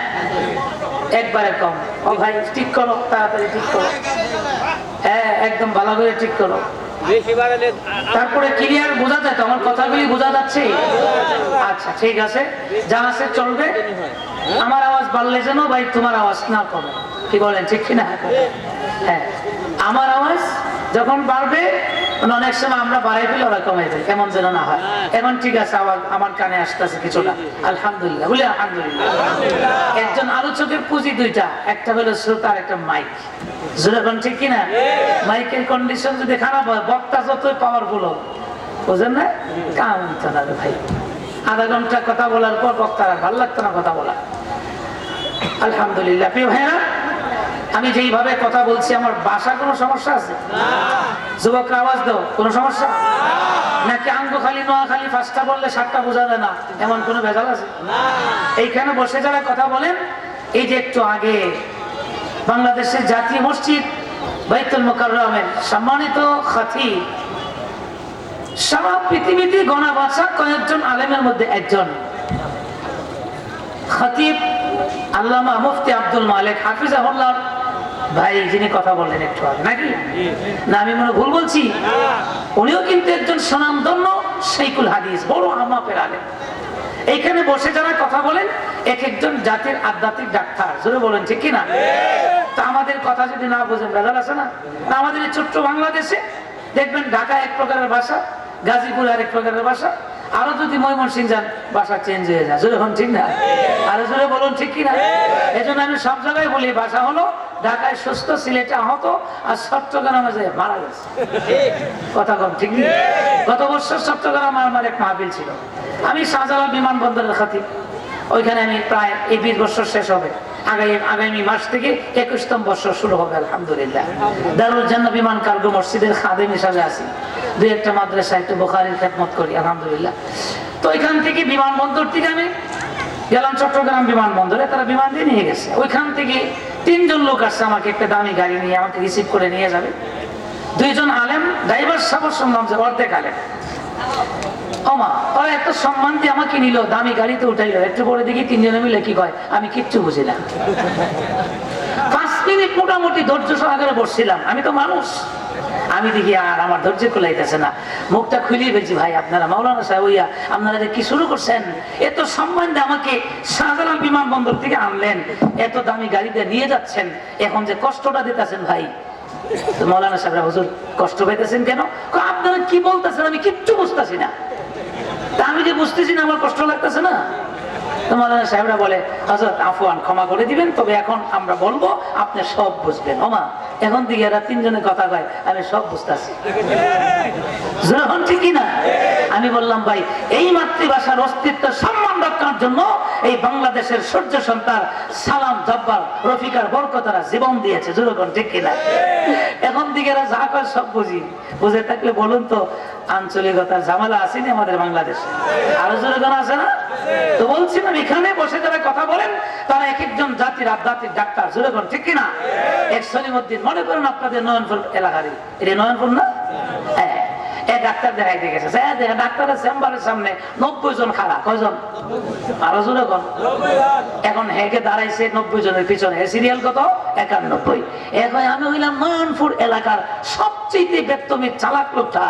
একবারে কম। ও ভাই ঠিক করো, তাড়াতাড়ি ঠিক করো। হ্যাঁ, একদম ভালো করে ঠিক করো। বেশি বাড়ালে তারপরে ক্লিয়ার বোঝা যায় তো? আমার কথাগুলি বোঝা যাচ্ছে? আচ্ছা ঠিক আছে, যা আছে চলবে। আমার আওয়াজ বাড়লে যেন ভাই তোমার আওয়াজ না কমে, কি বলেন ঠিক কিনা? হ্যাঁ, আমার আওয়াজ যখন বাড়বে অনেক সময় আমরা বাড়াই ফেলে ওরা কমাই দেয়, এমন যেন না হয়। এখন ঠিক আছে, আবার আমার কানে আসতেছে কিছুটা। আলহামদুলিল্লাহ বলি আলহামদুলিল্লাহ। একজন আলোচকের পুঁজি দুইটা, একটা হলো শ্রোতা আর একটা মাইক। যেরকম ঠিক কিনা? মাইকের কন্ডিশন যদি খারাপ হয়, বক্তা যতই পাওয়ারফুল হোক, বুঝেন না, কাম হতো না রে ভাই। আধা ঘন্টা কথা বলার পর বক্তার আর ভালো লাগতো না কথা বলা। আলহামদুলিল্লাহ। প্রিয় ভাইরা, আমি যেইভাবে কথা বলছি আমার ভাষা কোনো সমস্যা আছে? যুবকরা আওয়াজ দাও, কোনো সমস্যা নাকি? আঙ্গু খালি নোয়াখালী ফার্স্টটা বললে সাতটা বোঝা যায় না, এমন কোনো ভেজাল আছে? এইখানে বসে যারা কথা বলেন, এই যে একটু আগে বাংলাদেশের জাতীয় মসজিদ বাইতুল মুকাররমের সম্মানিত খতিব, সারা পৃথিবীতে গোনা বাছা কয়েকজন আলেমের মধ্যে একজন খতিব আল্লামা মুফতি আব্দুল মালিক হাফিজাহুল্লাহ ভাই, যিনি কথা বললেন একটু আগে, নাকি না আমি মনে ভুল বলছি? উনিও কিন্তু একজন সুনামধন্য শাইখুল হাদিস, বড় আমাপের আলেম। এইখানে বসে যারা কথা বলেন এক একজন জাতির আধ্যাত্মিক ডাক্তার, জোরে বলেন ঠিক কিনা? তা আমাদের কথা যদি না বোঝেন ভেজাল আছে না? আমাদের এই ছোট্ট বাংলাদেশে দেখবেন ঢাকা এক প্রকারের ভাষা, গাজীপুর আরেক প্রকারের ভাষা, আরো যদি ময়মনসিংহ যান ভাষা চেঞ্জ হয়ে যায়, জোরে ঠিক না? আরো জোরে বলুন ঠিক কিনা? এই জন্য আমি সব জায়গায় বলি ভাষা হলো ঢাকায় সুস্থ, সিলেটে আহত, আর চট্টগ্রামে যায় মারা গেছে। কথা কম ঠিক নেই? গত বছর চট্টগ্রামে আমার এক মাহফিল ছিল, আমি শাহজালাল বিমানবন্দরের খতিব। ওইখানে আমি প্রায় এই 20 বছর শেষ হবে, আগামী মাস থেকে 21তম বছর শুরু হবে আলহামদুলিল্লাহ। দারুল জান্নাহ বিমান কার্গো মসজিদের খাদেম হিসাবে আছি, দুই একটা মাদ্রাসা একটু বুখারীর খেদমত করি আলহামদুলিল্লাহ। তো এখান থেকে বিমানবন্দর থেকে আমি গেলাম চট্টগ্রাম বিমানবন্দরে, তারা বিমান দিয়ে নিয়ে গেছে। ওইখান থেকে 3 জন লোক আসছে আমাকে একটা দামি গাড়ি নিয়ে আমাকে রিসিভ করে নিয়ে যাবে। 2 জন আলেম, ড্রাইভার সাহেব শুনলাম যে অর্ধেক আলেম। ওমা, ওরা এত সম্মান দিয়ে আমাকে নিল, দামি গাড়িতে উঠাইলো। একটু পরে দেখি 3 জনে মিলে কি কয়, আমি কিচ্ছু বুঝি না। 5 মিনিট মোটামুটি ধৈর্য সহকারে বসছিলাম, আমি তো মানুষ। আমি দেখি আর আমার ধৈর্য কুলাইতেছে না, মুখটা খুলিয়ে ফেলছি, ভাই আপনারা মাওলানা সাহেব হইয়া আপনারা যে কি শুরু করছেন, এত সম্মান দিয়ে আমাকে শাহজালাল বিমানবন্দর থেকে আনলেন, এত দামি গাড়িতে নিয়ে যাচ্ছেন, এখন যে কষ্টটা দিতেছেন ভাই। মাওলানা সাহেবরা, হুজুর কষ্ট পাইতেছেন কেন? আপনারা কি বলতেছেন আমি কিচ্ছু বুঝতেছি না। তা আমি যে বুঝতেছি না, আমার কষ্ট লাগতেছে না? মাওলানা সাহেবরা বলে, হযরত আফওয়ান, ক্ষমা করে দিবেন, তবে এখন আমরা বলবো, আপনি সব বুঝবেন। ওমা, এখন দিকে এরা 3 জনে কথা কয়, আমি সব বুঝতেছি। যখন ঠিকই না? আমি বললাম, ভাই এই মাতৃভাষার অস্তিত্ব সম্মান রক্ষার জন্য এই বাংলাদেশের সূর্য সন্তান সালাম জব্বার রফিকার বরকতারা জীবন দিয়েছে, যখন ঠিক কিনা? এখন দিকে এরা যা কয় সব বুঝি। বুঝে থাকলে বলুন তো, আঞ্চলিকতার ঝামেলা আসেনি আমাদের বাংলাদেশে? আরো যখন আছে না? তো বলছিলাম, এখানে বসে যারা কথা বলেন তারা এক একজন জাতির আধ্যাত্মিক ডাক্তার, যখন ঠিক কিনা? এক সলিমউদ্দিন, মনে করেন আপনাদের নয়নপুর এলাকারই, এটা নয়নপুর না? হ্যাঁ, ডাক্তার দেখাইতে গেছে, ডাক্তারের চেম্বারের সামনে 90 জন খাড়া। কয়জন? আরো জোরে কোন? এখন হেগে দাঁড়াইছে 90 জনের পিছনে। সিরিয়াল কত? 91। এখন আমি হইলাম নয়নপুর এলাকার সবচেয়ে বেত্তমির চালাক লোকটা।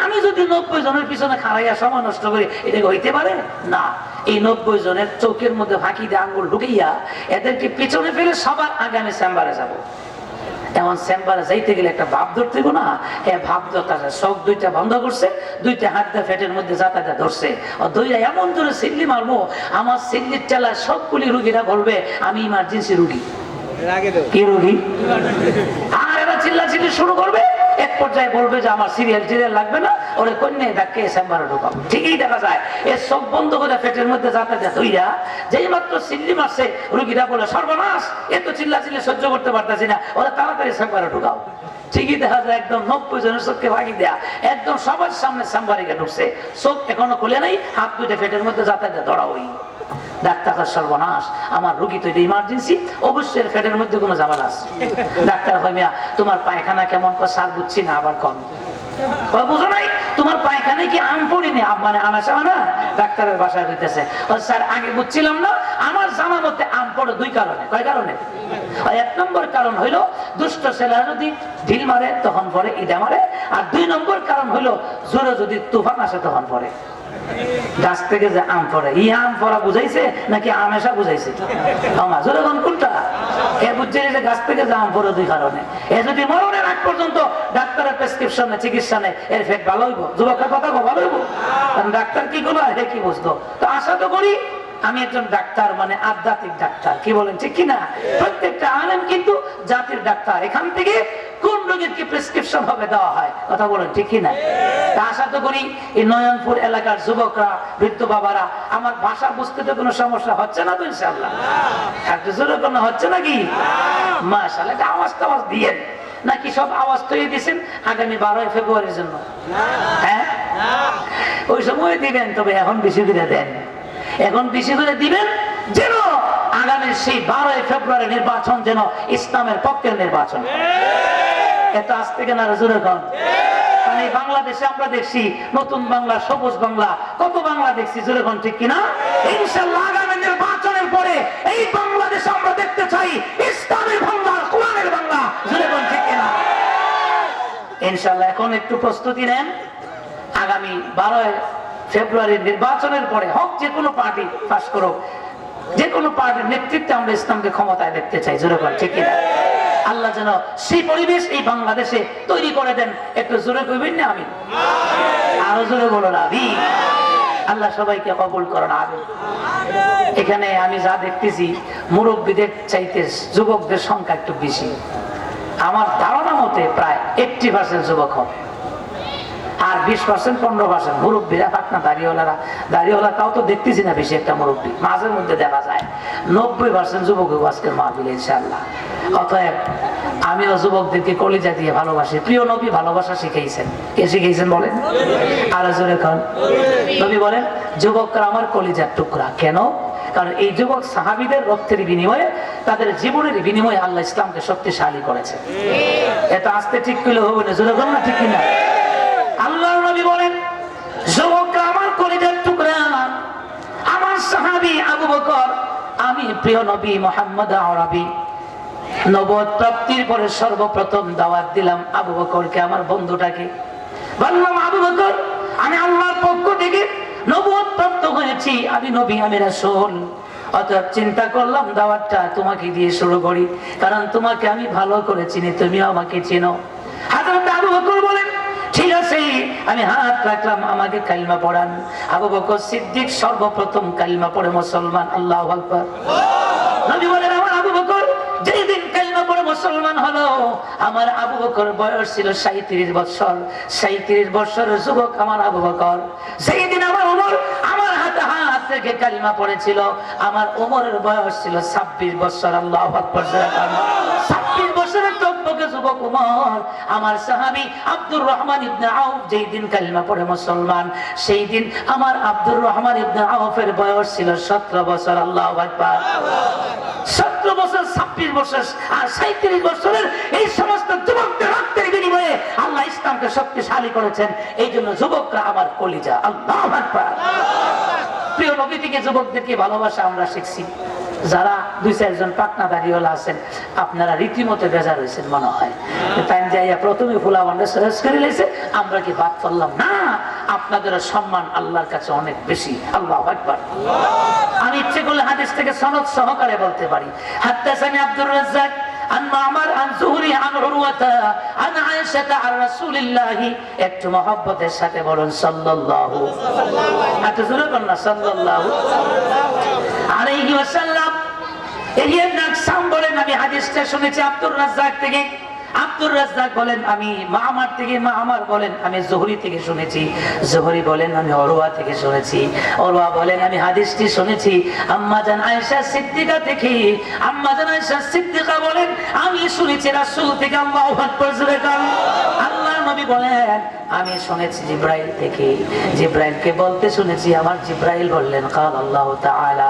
আমি যদি 90 জনের পিছনে খাড়াইয়া সময় নষ্ট করি, এটা হইতে পারে না। এই 90 জনের চোখের মধ্যে ফাঁকি দিয়ে আঙ্গুল ঢুকাইয়া এদেরকে পিছনে ফেলে সবার আগে আমি চেম্বারে যাবো। এমন চেম্বারে যাইতে গেলে একটা ভাব ধরতে না, ভাব ধরতে চোখ 2টা বন্ধ করছে, 2টা হাত দিয়ে পেটের মধ্যে যাতায়াত ধরছে, দুইটা এমন জোরে সিল্লি মারবো, আমার সিল্লির টেলা সবগুলি রুগীরা বলবে আমি ইমার্জেন্সি রুগী। কি রুগী? আর এরা চিল্লাচিল্লি শুরু করবে, এক পর্যায়ে বলবে যে আমার সিরিয়াল লাগবে না, ওরে কন্যা ডাকে চেম্বারে ঢুকাবো। ঠিকই দেখা যায় এ সব বন্ধ করে পেটের মধ্যে যাতে ধুইয়া যেই মাত্র সিল্লি মারছে রুগীরা বলে সর্বনাশ, এত চিল্লা চিল্লি সহ্য করতে পারতেছি না, ওরা তাড়াতাড়ি চেম্বারে ঢুকাও। ঠিকই দেখা যায় একদম 90 জনের চোখকে ভাগি দেয়া একদম সবার সামনে চেম্বারে ঢুকছে, চোখ এখনো খুলে নাই, হাত দুইটা পেটের মধ্যে যাতায়াতে ধরা হই। ডাক্তার সর্বনাশ, আমার রুগী তো এটা ইমার্জেন্সি, অবশ্যই পেটের মধ্যে কোনো ঝামেলা আছে। ডাক্তার হয় মিয়া তোমার পায়খানা কেমন, স্যার বুঝছি না, আবার কম বুঝো নাই তোমার পায়খানায় কি আম পড়িনি, মানে আনাসা না। ডাক্তারের বাসায় হইতেছে, স্যার আগে বুঝছিলাম না, আমার জানা মতে আম পড়ে 2 কারণে। কয় কারণে? 1 নম্বর কারণ হইলো দুষ্ট ছেলেরা যদি ঢিল মারে তখন পরে ইডা মারে, আর 2 নম্বর কারণ হইলো জোরে যদি তুফান আসে তখন পরে। গাছ থেকে যে আম পড়ে, ই আম পড়া বুঝাইছে নাকি আমেশা বুঝাইছে? আমার জোরে কোনটা? এ বুঝছে যে গাছ থেকে যে আম পড়ে 2 কারণে। এ যদি মরণের আগ পর্যন্ত ডাক্তারের প্রেসক্রিপশনে চিকিৎসা নেই, এর ফেট ভালো হইব? যুবকের কথা ভালো হইব? কারণ ডাক্তার কি করলো, হে কি বুঝতো? তো আশা তো করি আমি একজন ডাক্তার, মানে আধ্যাত্মিক ডাক্তার, কি বলেন ঠিক কিনা? প্রত্যেকটা আলেম কিন্তু জাতির ডাক্তার। এখান থেকে কোন রোগের কি প্রেসক্রিপশন হবে দেওয়া হয়, কথা বলেন ঠিক কিনা? তা আশা তো করি এই নয়নপুর এলাকার যুবকরা, বৃদ্ধ বাবারা, আমার ভাষা বুঝতে তো কোনো সমস্যা হচ্ছে না তো ইনশাআল্লাহ? একটু জোরে কোনো হচ্ছে নাকি? মাশাআল্লাহ, এটা আওয়াজ টাওয়াজ দিয়েন নাকি সব আওয়াজ তৈরি দিয়েছেন আগামী 12 ফেব্রুয়ারির জন্য? হ্যাঁ, ওই সময় দিবেন, তবে এখন বেশি করে দেন, এখন বেশি করে দিবেন, যেন আগামী সেই 12 ফেব্রুয়ারি নির্বাচন যেন ইসলামের পক্ষের নির্বাচন। এত আসতে কেন জোরে কন? মানে বাংলাদেশে আমরা দেখছি নতুন বাংলা, সবুজ বাংলা, কত বাংলা দেখছি, জোরে কন ঠিক কিনা? ইনশাআল্লাহ আগামী নির্বাচনের পরে এই বাংলাদেশে আমরা দেখতে চাই ইসলামের বাংলা, কোরআনের বাংলা, জোরে কন ঠিক কিনা? ইনশাআল্লাহ এখন একটু প্রস্তুতি নেন, আগামী 12 ফেব্রুয়ারির নির্বাচনের পরে হোক যে কোনো পার্টি পাস করুক, যে কোনো পার্টির নেতৃত্বে আমরা ইসলামকে ক্ষমতায় দেখতে চাই, জোরে বল ঠিক কিনা? আল্লাহ যেন সেই পরিবেশ এই বাংলাদেশে তৈরি করে দেন। একটু জোরে কইবেন না? আমি আরো জোরে বলো না? আল্লাহ সবাইকে কবুল করেন। আমিন। এখানে আমি যা দেখতেছি মুরব্বীদের চাইতে যুবকদের সংখ্যা একটু বেশি। আমার ধারণা মতে প্রায় 80% যুবক হবে, আর 20% 15% মুরব্বীরা, পাটনা দাড়িওয়ালারা। দাড়িওয়ালা তাও তো দেখতেছি না বেশি একটা মুরব্বী, মাঝের মধ্যে দেখা যায়। 90% যুবক আজকের মাহফিলে ইনশাআল্লাহ। অতএব আমিও যুবকদেরকে কলিজা দিয়ে ভালোবাসি। প্রিয় নবী ভালোবাসা শিখাইছেন, কে শিখাইছেন বলেন? আর জোরে খান। নবী বলেন যুবকরা আমার কলিজার টুকরা। কেন? কারণ এই যুবক সাহাবীদের রক্তের বিনিময়ে, তাদের জীবনের বিনিময়ে আল্লাহ ইসলামকে শক্তিশালী করেছে। এটা আসতে ঠিক করলে হবে না, জোরে খান না ঠিক কিনা? আল্লাহর নবী বলেন যুবকরা আমার কলিজার টুকরা, আমার সাহাবী আবু বকর। আমি প্রিয় নবী মুহাম্মদ আরবি নবুয়ত প্রাপ্তির পরে সর্বপ্রথম দাওয়াত দিলাম আবু বকরকে, আমার বন্ধুটাকে। বললাম আবু বকর, আমি আল্লাহর পক্ষ থেকে নবুয়ত প্রাপ্ত হয়েছি, আমি নবী, আমি রাসূল। অতএব চিন্তা করলাম দাওয়াতটা তোমাকে দিয়ে শুরু করি, কারণ তোমাকে আমি ভালো করে চিনি, তুমিও আমাকে চিনো। হযরত আবু বকর বলেন ঠিক আছে, আমি হাত রাখলাম, আমাকে কালিমা পড়ান। আবু বকর সিদ্দিক সর্বপ্রথম কালিমা পড়ে মুসলমান। আল্লাহু আকবার। নবী বলেন আমার আবু বকর যেই দিন কালিমা পড়ে মুসলমান হলো, আমার আবু বকর বয়স ছিল 37 বছর। 37 বছরের যুবক আমার আবু বকর। সেই দিন আমার ওমর আমার হাতে হাত রেখে কালিমা পড়েছিল, আমার ওমরের বয়স ছিল 26 বছর। আল্লাহু আকবার। 26 বছরের টকবকে যুবক ওমর। আমার সাহাবী আব্দুর রহমান ইবনে আউফ যেই দিন কালিমা পড়ে মুসলমান, সেই দিন আমার আব্দুর রহমান ইবনে আউফের বয়স ছিল 17 বছর। আল্লাহু আকবার। 17 বছর, 26 বছর আর 37 বছরের এই সমস্ত যুবকদের রক্তের বিনিময়ে আল্লাহ ইসলামকে শক্তিশালী করেছেন। এই জন্য যুবকরা আমার কলিজা। আল্লাহু আকবার। প্রিয় নবী থেকে যুবকদেরকে ভালোবাসা আমরা শিখছি। যারা 2-4 জন পাটনা দাড়িওয়ালা আছেন, আপনারা রীতিমতো বেজার হয়েছেন মনে হয়। তাই যাইয়া প্রথমে ফুলা বান্ডা সরেজ করে লেছে, আমরা কি বাদ করলাম না? আপনাদের সম্মান আল্লাহর কাছে অনেক বেশি। আল্লাহু আকবার। আমি ইচ্ছে করলে হাদিস থেকে সনদ সহকারে বলতে পারি। হাদাসানি আব্দুর রাজ্জাক عن معمر عن زهري عن عروة عن عائشة عن رسول الله। একটু মহব্বতের সাথে বলুন সাল্লাল্লাহু আলাইহি ওয়াসাল্লাম। এই নাকসাম বলেন আমি হাদিসটা শুনেছি আব্দুর রাজ্জাক থেকে। আব্দুর রাজ্জাক বলেন আমি মামার থেকে, মামার বলেন আমি জোহরি থেকে শুনেছি, জোহরি বলেন আমি অরওয়া থেকে শুনেছি, অরওয়া বলেন আমি হাদিসটি শুনেছি আম্মা জান আয়েশা সিদ্দিকা থেকে, আম্মা জান আয়েশা সিদ্দিকা বলেন আমি শুনেছি রাসূল থেকে। আল্লাহু আকবার জোরে কান। আল্লাহর নবী বলেন আমি শুনেছি জিব্রাইল থেকে, জিব্রাইলকে বলতে শুনেছি, আমার জিব্রাইল বললেন কাল আল্লাহ তাআলা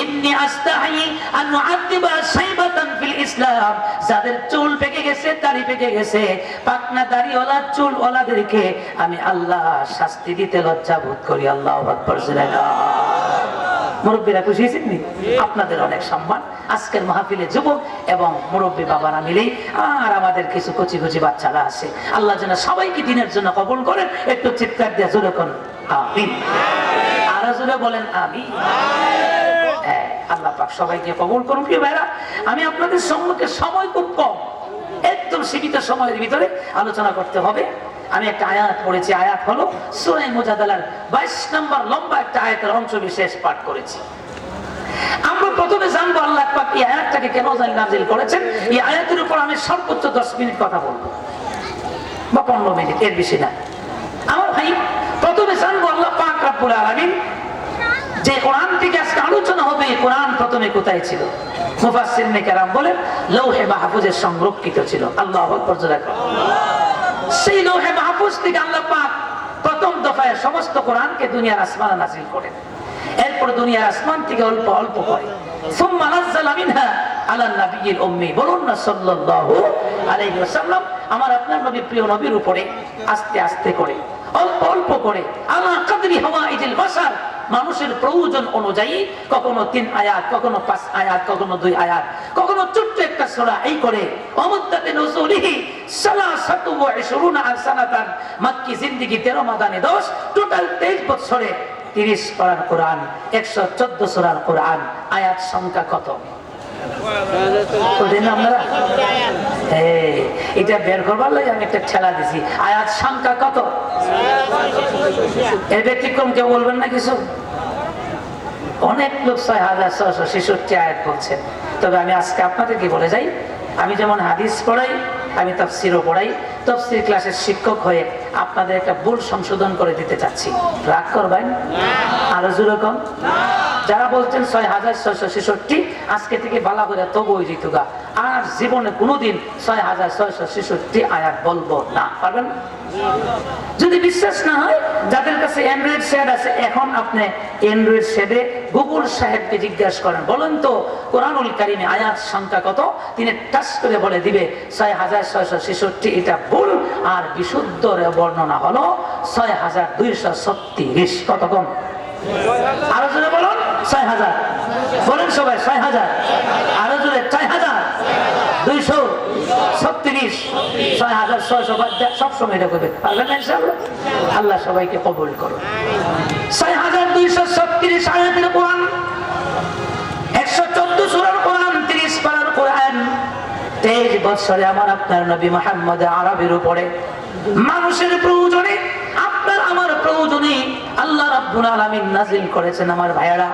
ইন্নী আস্তাহি আন উআদ্দিবা শাইবাতান ফিল ইসলাম, যাদের চুল পেকে গেছে, দাড়ি পেকে গেছে, পাকনা দাড়িওয়ালা চুলওয়ালাদেরকে আমি আল্লাহ শাস্তি দিতে লজ্জা বোধ করি। আল্লাহু আকবার জোরে কান। মুরব্বীরা খুশি হয়েছেন নি? আপনাদের অনেক সম্মান। আজকের মাহফিলে যুবক এবং মুরব্বী বাবারা মিলেই আর আমাদের কিছু কচি কচি বাচ্চারা আছে। আল্লাহ যেন সবাইকে দিনের জন্য কবুল করেন। একটু চিৎকার দিয়ে জোরে করুন আমিন। আর জোরে বলেন আমিন। হ্যাঁ, আল্লাহ পাক সবাইকে কবুল করুন। প্রিয় ভাইরা, আমি আপনাদের সম্মুখে সময় খুব কম, একদম সীমিত সময়ের ভিতরে আলোচনা করতে হবে। আমি একটা আয়াত পড়েছি, আয়াত হলো সূরা মুজাদালার 22 নম্বর লম্বা একটা আয়াতের অংশ বিশেষ পাঠ করেছি। আমরা প্রথমে জানবো আল্লাহ পাক এই আয়াতটাকে কেন নাযিল করেছেন। এই আয়াতের উপর আমি সর্বোচ্চ 10 মিনিট কথা বলবো বা 15 মিনিট, এর বেশি না। আমার ভাই, প্রথমে জানবো আল্লাহ পাক রব্বুল আলামিন যে কোরআন থেকে আজকে আলোচনা হবে, কোরআন প্রথমে কোথায় ছিল? মুফাসসিরিনে কেরাম বলেন লৌহে মাহফুজে সংরক্ষিত ছিল। আল্লাহু আকবার জোরে বলেন। সেই লৌহে মাহফুজ থেকে আল্লাহ পাক প্রথম দফায় সমস্ত কোরআনকে দুনিয়ার আসমানে নাযিল করেন। এরপর দুনিয়ার আসমান থেকে অল্প অল্প করে সুম্মা নাযালা মিনহা আলা নাবিয়্যিল উম্মি, বলুন না সাল্লাল্লাহু আলাইহি ওয়াসাল্লাম। আমার আপনার নবী, প্রিয় নবীর উপরে আস্তে আস্তে করে, অল্প অল্প করে, আলা কাদরি হাওয়াইজিল বাশার, মানুষের প্রয়োজন অনুযায়ী, কখনো 3 আয়াত, কখনো 5 আয়াত, কখনো 2 আয়াত, কখনো ছোট্ট একটা সূরা, এই করে অমুদ্দাতে নজুলিহি 23 সানাতান, মক্কি জিন্দেগি 13 মাদানি 10, টোটাল 23 বছরে 30 পারার কোরআন, 114 সূরার কোরআন। আয়াত সংখ্যা কত? এটা বের করবার লাগে আমি একটা ঠেলা দিছি। আয়াত সংখ্যা কত? এর ব্যতিক্রম কেউ বলবেন না কিছু? অনেক লোক 6666 আয়াত বলছেন। তবে আমি আজকে আপনাদেরকে বলে যাই, আমি যেমন হাদিস পড়াই, আমি তাফসীরও পড়াই, তাফসীর ক্লাসের শিক্ষক হয়ে আপনাদের একটা ভুল সংশোধন করে দিতে চাচ্ছি। রাগ করবেন? আরো জোরে কম। যারা বলছেন 6666, আজকে থেকে বালা করে তবু ওই জিতুগা, আর জীবনে কোনোদিন 6666 আয়াত বলবো না। পারবেন? যদি বিশ্বাস না হয়, যাদের কাছে অ্যান্ড্রয়েড সেট আছে, এখন আপনি অ্যান্ড্রয়েড সেটে গুগল সাহেবকে জিজ্ঞাসা করেন, বলেন তো কোরআনুল কারীমে আয়াত সংখ্যা কত? তিনি টাচ করে বলে দিবে 6666। এটা ভুল, আর বিশুদ্ধ বর্ণনা হলো 6236। কত কম? আরো জোরে বলুন 6000। বলেন সবাই 6000। আরো জোরে 4236। 6600 সবসময় এটা করবে। পারবেন না ইনশাআল্লাহ? আল্লাহ সবাইকে কবুল করুন। 6236 আয়াতের কোরআন, 114 সূরার কোরআন, 30 পারার কোরআন। 23 বছরে আমার আপনার নবী মুহাম্মদ আরবির উপরে মানুষের প্রয়োজনে, আপনার আমার প্রয়োজনে আল্লাহ রাব্বুল আলামিন নাযিল করেছেন। আমার ভাইয়েরা,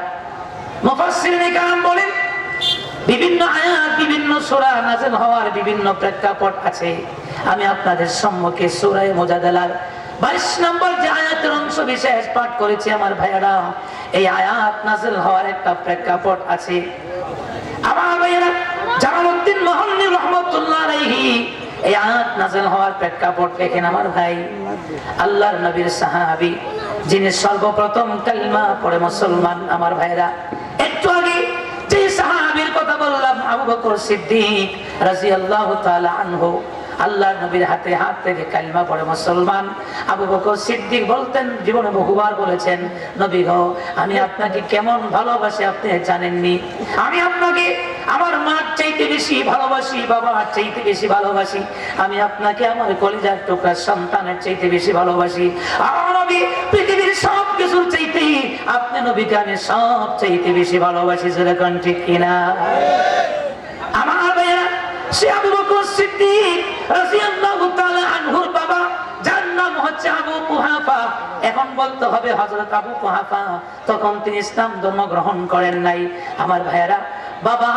মুফাসসিরিনে কেরাম বলেন বিভিন্ন আয়াত, বিভিন্ন সূরা নাযিল হওয়ার বিভিন্ন প্রেক্ষাপট আছে। আমি আপনাদের সম্মুখে সূরা মুজাদালার 22 নম্বর যে আয়াতের অংশ বিশেষ পাঠ করেছি। আমার ভাইয়েরা, এই আয়াত নাযিল হওয়ার একটা প্রেক্ষাপট আছে। আমার ভাইয়েরা, জালালউদ্দিন মাহল্লি রাহমাতুল্লাহ আলাইহি এই আয়াত নাযিল হওয়ার প্রেক্ষাপট দেখেন। আমার ভাই, আল্লাহর নবীর সাহাবী, যিনি সর্বপ্রথম কালিমা পড়ে মুসলমান। আমার ভাইরা, একটু আগে যে সাহাবীর কথা বললাম, আবু বকর সিদ্দিক রাদিয়াল্লাহু তাআলা আনহু, আল্লাহর নবীর হাতে হাত থেকে কালিমা পড়ে মুসলমান। আবু বকর সিদ্দিক বলতেন, জীবনে বহুবার বলেছেন, নবী গো, আমি আপনাকে কেমন ভালোবাসি আপনি জানেননি। আমি আপনাকে আমার মার চাইতে বেশি ভালোবাসি, বাবার চাইতে বেশি ভালোবাসি। আমি আপনাকে আমার কলিজার টুকরা সন্তানের চাইতে বেশি ভালোবাসি। আমার নবী পৃথিবীর সব কিছুর চাইতে আপনি নবীকে আমি সব চাইতে বেশি ভালোবাসি। যেরকম ঠিক কিনা? আমার ভাইয়া, সে আবু বকর সিদ্দিক রাদিয়াল্লাহু তাআলা আনহুর বাবা, যার নাম হচ্ছে আবু কুহাফা। এখন বলতে হবে হযরত আবু কুহাফা, তখন তিনি ইসলাম ধর্ম গ্রহণ করেন নাই। আমার ভাইয়েরা, বাবা,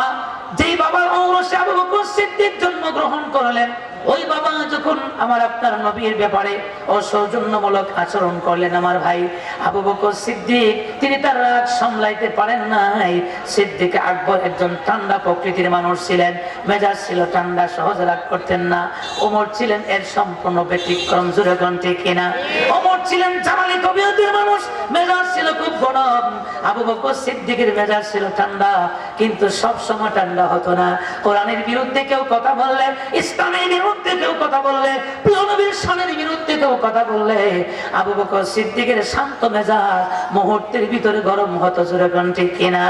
যেই বাবার ঔরসে আবু বকর সিদ্দিক জন্মগ্রহণ করলেন, ওই বাবা যখন আমার আপনার নবীর ব্যাপারে অসৌজন্যমূলক আচরণ করলেন, আমার ভাই আবু বকর সিদ্দিক তিনি তার রাগ সামলাইতে পারেন নাই। সিদ্দিক আকবর একজন ঠান্ডা প্রকৃতির মানুষ ছিলেন, মেজাজ ছিল ঠান্ডা, সহজ রাগ করতেন না। ওমর ছিলেন এর সম্পূর্ণ ব্যতিক্রম, জোরে কোন ঠিক কিনা? ওমর ছিলেন জামালি তবিয়তের মানুষ, মেজাজ ছিল খুব গরম। আবু বকর সিদ্দিকের মেজাজ ছিল ঠান্ডা, কিন্তু সব সময় ঠান্ডা হতো না। কোরআনের বিরুদ্ধে কেউ কথা বললে, ইসলামের বিরুদ্ধে কেউ কথা বললে, প্রিয় নবীর শানের বিরুদ্ধে কেউ কথা বললে, আবু বকর সিদ্দিকের শান্ত মেজাজ মুহূর্তের ভিতরে গরম হতো, জোরে কোন ঠিক কিনা?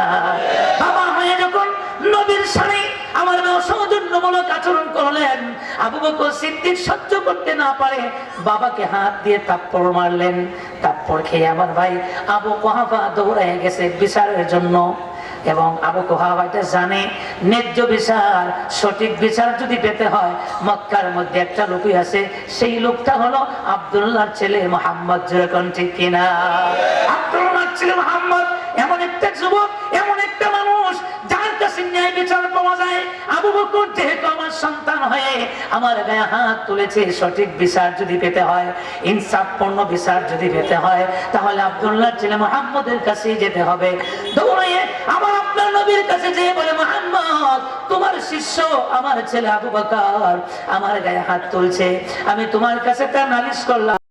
বাবা হয়ে যখন নবীর শানে আমার অসৌজন্যমূলক আচরণ করলেন, আবু বকর সিদ্দিক সহ্য করতে না পারে বাবাকে হাত দিয়ে থাপ্পড় মারলেন। থাপ্পড় খেয়ে আমার ভাই আবু কুহাফা দৌড়ে গেছে বিচারের জন্য। এবং আবু কুহাফা এটা জানে, ন্যায্য বিচার, সঠিক বিচার যদি পেতে হয় মক্কার মধ্যে একটা লোকই আছে, সেই লোকটা হলো আব্দুল্লাহর ছেলে মুহাম্মদ, যেরকম ঠিক কিনা? আব্দুল্লাহর ছেলে মুহাম্মদ এমন একটা যুবক, এমন একটা মানুষ যার কাছে ন্যায় বিচার পাওয়া যায়। আবু বকর যেহেতু আমার সন্তান হয়ে আমার গায়ে হাত তুলেছে, সঠিক বিচার যদি পেতে হয়, ইনসাফপূর্ণ বিচার যদি পেতে হয়, তাহলে আব্দুল্লাহর ছেলে মুহাম্মদের কাছে যেতে হবে। দৌড়িয়ে আমার আপনার নবীর কাছে যেয়ে বলে, মুহাম্মদ তোমার শিষ্য আমার ছেলে আবু বকর আমার গায়ে হাত তুলছে, আমি তোমার কাছে তার নালিশ করলাম।